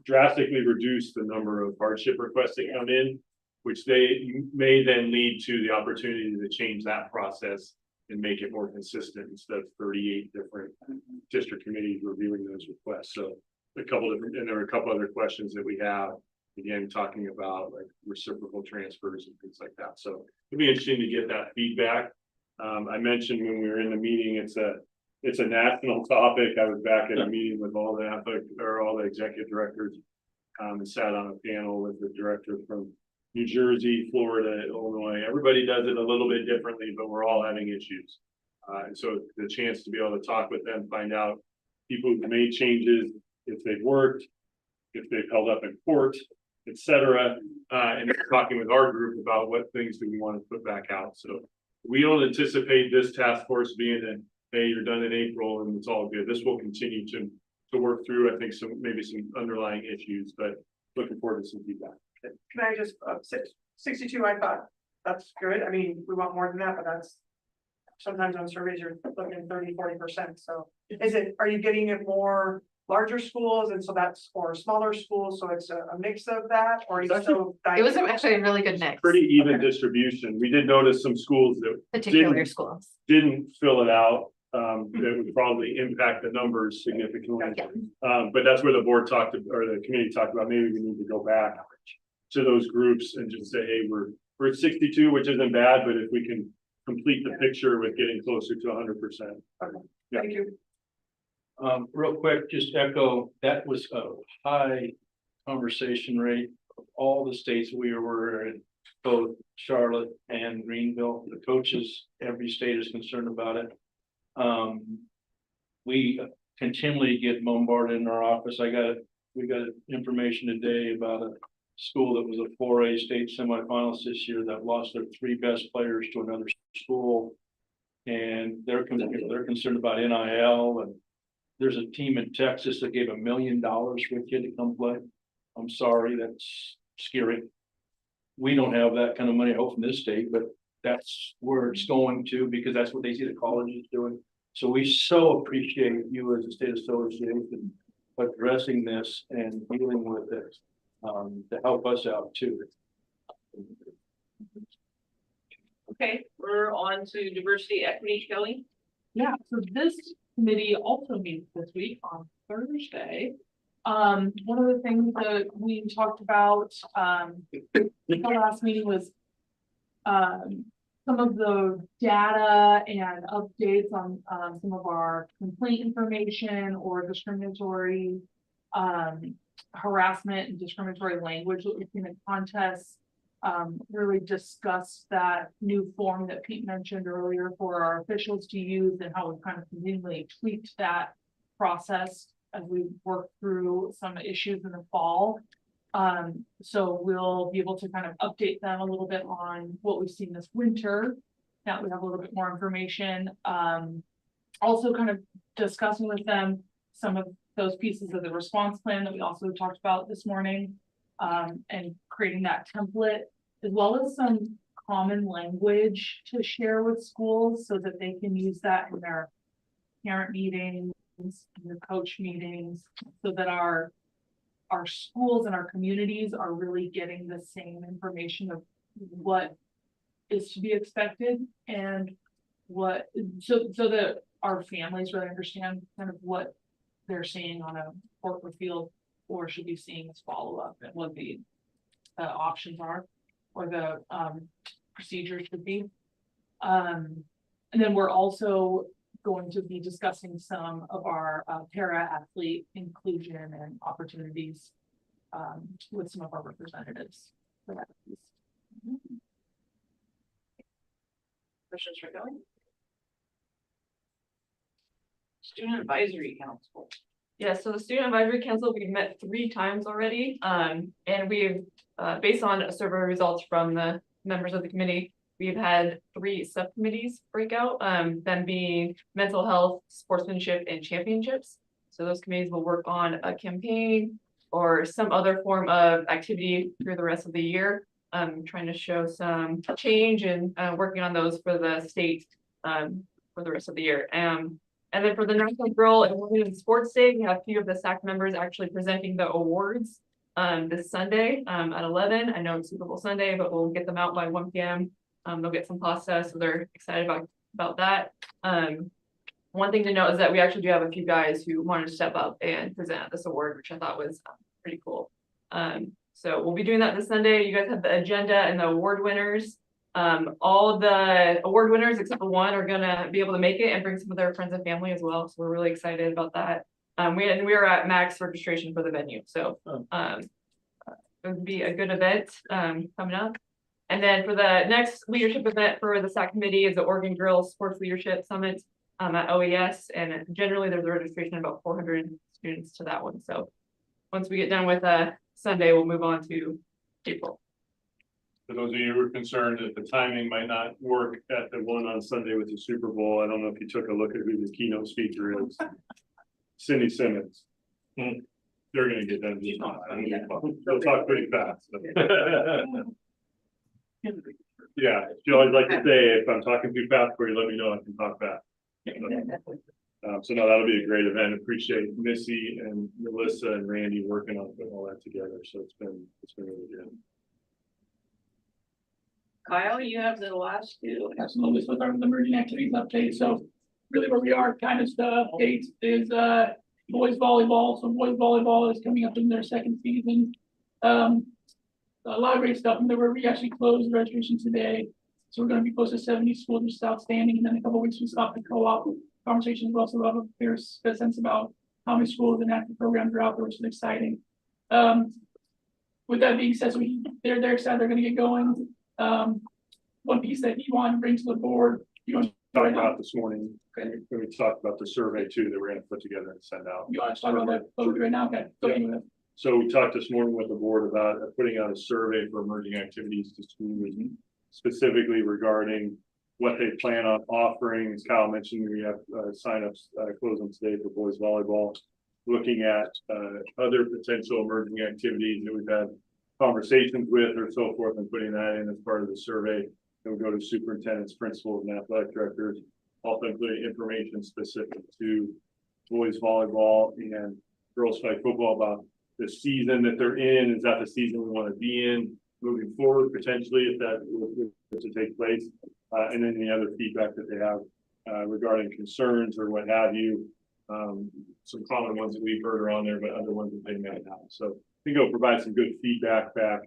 drastically reduce the number of hardship requests that come in, which they may then lead to the opportunity to change that process and make it more consistent instead of 38 different district committees reviewing those requests. So there were a couple other questions that we have Again, talking about like reciprocal transfers and things like that. So it'd be interesting to get that feedback. I mentioned when we were in the meeting, it's a national topic. I was back at a meeting with all the executive directors. And sat on a panel with the director from New Jersey, Florida, Illinois. Everybody does it a little bit differently, but we're all having issues. And so the chance to be able to talk with them, find out people who've made changes, if they've worked, if they've held up in court, etc. And talking with our group about what things do we want to put back out. So we don't anticipate this task force being a, hey, you're done in April and it's all good. This will continue to work through, I think, maybe some underlying issues, but looking forward to some feedback. Can I just, 62, I thought, that's good. I mean, we want more than that, but that's, sometimes on surveys, you're looking at 30–40%. So are you getting it more larger schools and so that's, or smaller schools, so it's a mix of that, or are you still? It was actually a really good mix. Pretty even distribution. We did notice some schools that Particular schools. didn't fill it out. That would probably impact the numbers significantly. But that's where the board talked, or the committee talked about, maybe we need to go back to those groups and just say, hey, we're at 62, which isn't bad, but if we can complete the picture with getting closer to 100%. Thank you. Real quick, just echo, that was a high conversation rate of all the states we were in, both Charlotte and Greenville. The coaches, every state is concerned about it. We continually get bombarded in our office. We got information today about a school that was a 4A state semifinalist this year that lost their 3 best players to another school. And they're concerned about NIL, and there's a team in Texas that gave $1 million for a kid to come play. I'm sorry, that's scary. We don't have that kind of money, I hope, in this state, but that's where it's going to, because that's what they see the colleges doing. So we so appreciate you as a state association addressing this and dealing with it to help us out too. Okay, we're on to diversity, equity, Kelly. Yeah, so this committee also meets this week on Thursday. One of the things that we talked about, the last meeting was, some of the data and updates on, some of our complaint information or discriminatory, harassment and discriminatory language that we've seen in contests. Really discussed that new form that Pete mentioned earlier for our officials to use and how we've kind of continually tweaked that process as we work through some issues in the fall. So we'll be able to kind of update them a little bit on what we've seen this winter. Now we have a little bit more information. Also kind of discussing with them some of those pieces of the response plan that we also talked about this morning. And creating that template, as well as some common language to share with schools so that they can use that in their parent meetings, in the coach meetings, so that our schools and our communities are really getting the same information of what is to be expected and what, so that our families really understand kind of what they're seeing on a court or field, or should be seeing as follow-up, and what the options are, or the procedures should be. And then we're also going to be discussing some of our para-athlete inclusion and opportunities with some of our representatives for that piece. Questions for Kelly? Student Advisory Council. Yeah, so the Student Advisory Council, we've met 3 times already. And we've, based on survey results from the members of the committee, we've had 3 subcommittees break out, them being mental health, sportsmanship, and championships. So those committees will work on a campaign or some other form of activity through the rest of the year. Trying to show some change and working on those for the state for the rest of the year. And then for the National Girl and Women in Sports Day, we have a few of the SAC members actually presenting the awards this Sunday at 11. I know it's Super Bowl Sunday, but we'll get them out by 1 p.m. They'll get some pasta, so they're excited about that. One thing to note is that we actually do have a few guys who wanted to step up and present this award, which I thought was pretty cool. So we'll be doing that this Sunday. You guys have the agenda and the award winners. All of the award winners, except for one, are gonna be able to make it and bring some of their friends and family as well. So we're really excited about that. We are at max registration for the venue, so it would be a good event coming up. And then for the next leadership event for the SAC committee is the Oregon Girls Sports Leadership Summit at OES, and generally there's a registration of about 400 students to that one. So once we get done with Sunday, we'll move on to April. For those of you who are concerned that the timing might not work at the one on Sunday with the Super Bowl, I don't know if you took a look at who the keynote speaker is. Cindy Simmons. They're gonna get done. They'll talk pretty fast. Yeah, she always like to say, if I'm talking too fast for you, let me know, I can talk fast. So no, that'll be a great event. Appreciate Missy and Melissa and Randy working on putting all that together. So it's been really good. Kyle, you have the last two. Absolutely, so our emerging activities update, so really where we are, kind of the update is boys volleyball, so boys volleyball is coming up in their second season. A lot of great stuff, and we actually closed registration today, so we're gonna be close to 70 schools, which is outstanding, and then in a couple of weeks we stop the co-op conversations, we also have a fair sense about how many schools and active programs are out there, which is exciting. With that being said, so they're excited, they're gonna get going. One piece that Yvonne brings to the board, you want to Talked about this morning, we talked about the survey too that we're gonna put together and send out. You want to talk about that right now? Okay. Yeah. So we talked this morning with the board about putting out a survey for emerging activities to schools, specifically regarding what they plan on offering. As Kyle mentioned, we have signups closing today for boys volleyball, looking at other potential emerging activities that we've had conversations with or so forth, and putting that in as part of the survey. It will go to superintendents, principals, and athletic directors, also including information specific to boys volleyball and girls flag football about the season that they're in. Is that the season we want to be in moving forward, potentially, if that was to take place? And then any other feedback that they have regarding concerns or what have you. Some common ones that we've heard are on there, but other ones that they may have. So I think it'll provide some good feedback back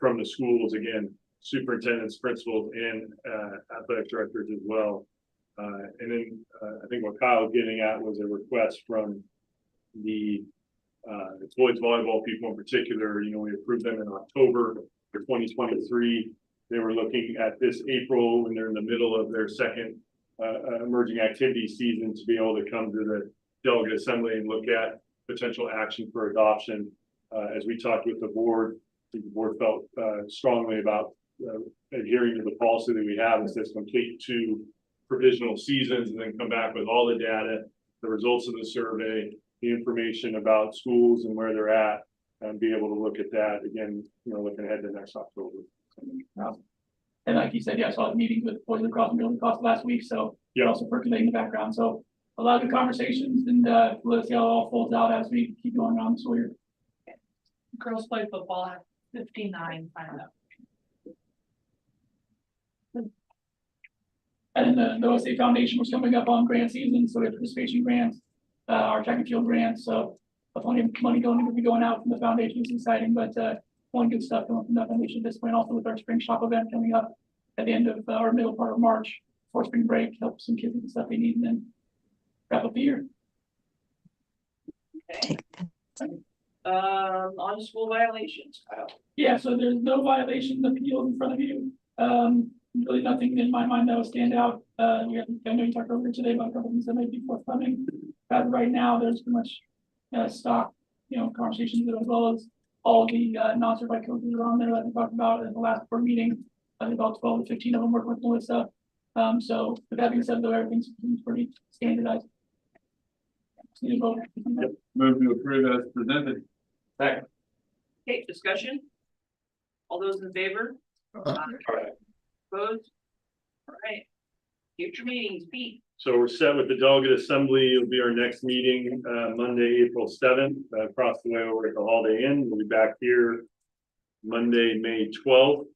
from the schools, again, superintendents, principals, and athletic directors as well. And then I think what Kyle was getting at was a request from the boys volleyball people in particular. You know, we approved them in October for 2023. They were looking at this April when they're in the middle of their second emerging activity season to be able to come to the delegate assembly and look at potential action for adoption. As we talked with the board felt strongly about adhering to the policy that we have. It says complete 2 provisional seasons and then come back with all the data, the results of the survey, the information about schools and where they're at, and be able to look at that again, you know, looking ahead to next October. And like you said, yeah, I saw meetings with boys across the middle cost last week, so you're also percolating in the background. So a lot of good conversations, and let's see how it all folds out as we keep going on the school year. Girls play football at 59 signed up. And then the OSA Foundation was coming up on grant season, so we have participation grants, our track and field grants, so plenty of money to be going out from the foundation is exciting, but one good stuff coming from the foundation at this point, also with our spring shop event coming up at the end of our middle part of March for spring break, help some kids with the stuff they need, and then wrap up the year. On school violations, Kyle. Yeah, so there's no violation appeals in front of you. Really nothing in my mind that will stand out. I know you talked earlier today about a couple things that may be forthcoming. But right now, there's pretty much stock, conversations as well as all the non-certified coaches are on there that we talked about in the last board meeting. I think about 12 to 15 of them work with Melissa. So with that being said, though, everything's pretty standardized. Move to approve as presented. Second. Okay, discussion? All those in favor? Opposed? All right. Future meetings, Pete. So we're set with the delegate assembly. It'll be our next meeting, Monday, April 7th, across the way over at the Holiday Inn. We'll be back here Monday, May 12th.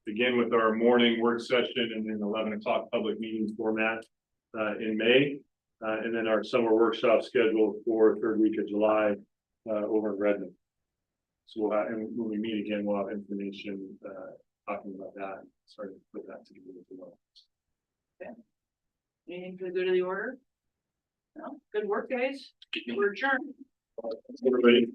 Again, with our morning work session and then 11 o'clock public meetings format in May. And then our summer workshop scheduled for third week of July, over in Redmond. So we'll have, and when we meet again, we'll have information, talking about that, starting to put that together as well. Anything to go to the order? No, good work, guys. We're adjourned. Everybody.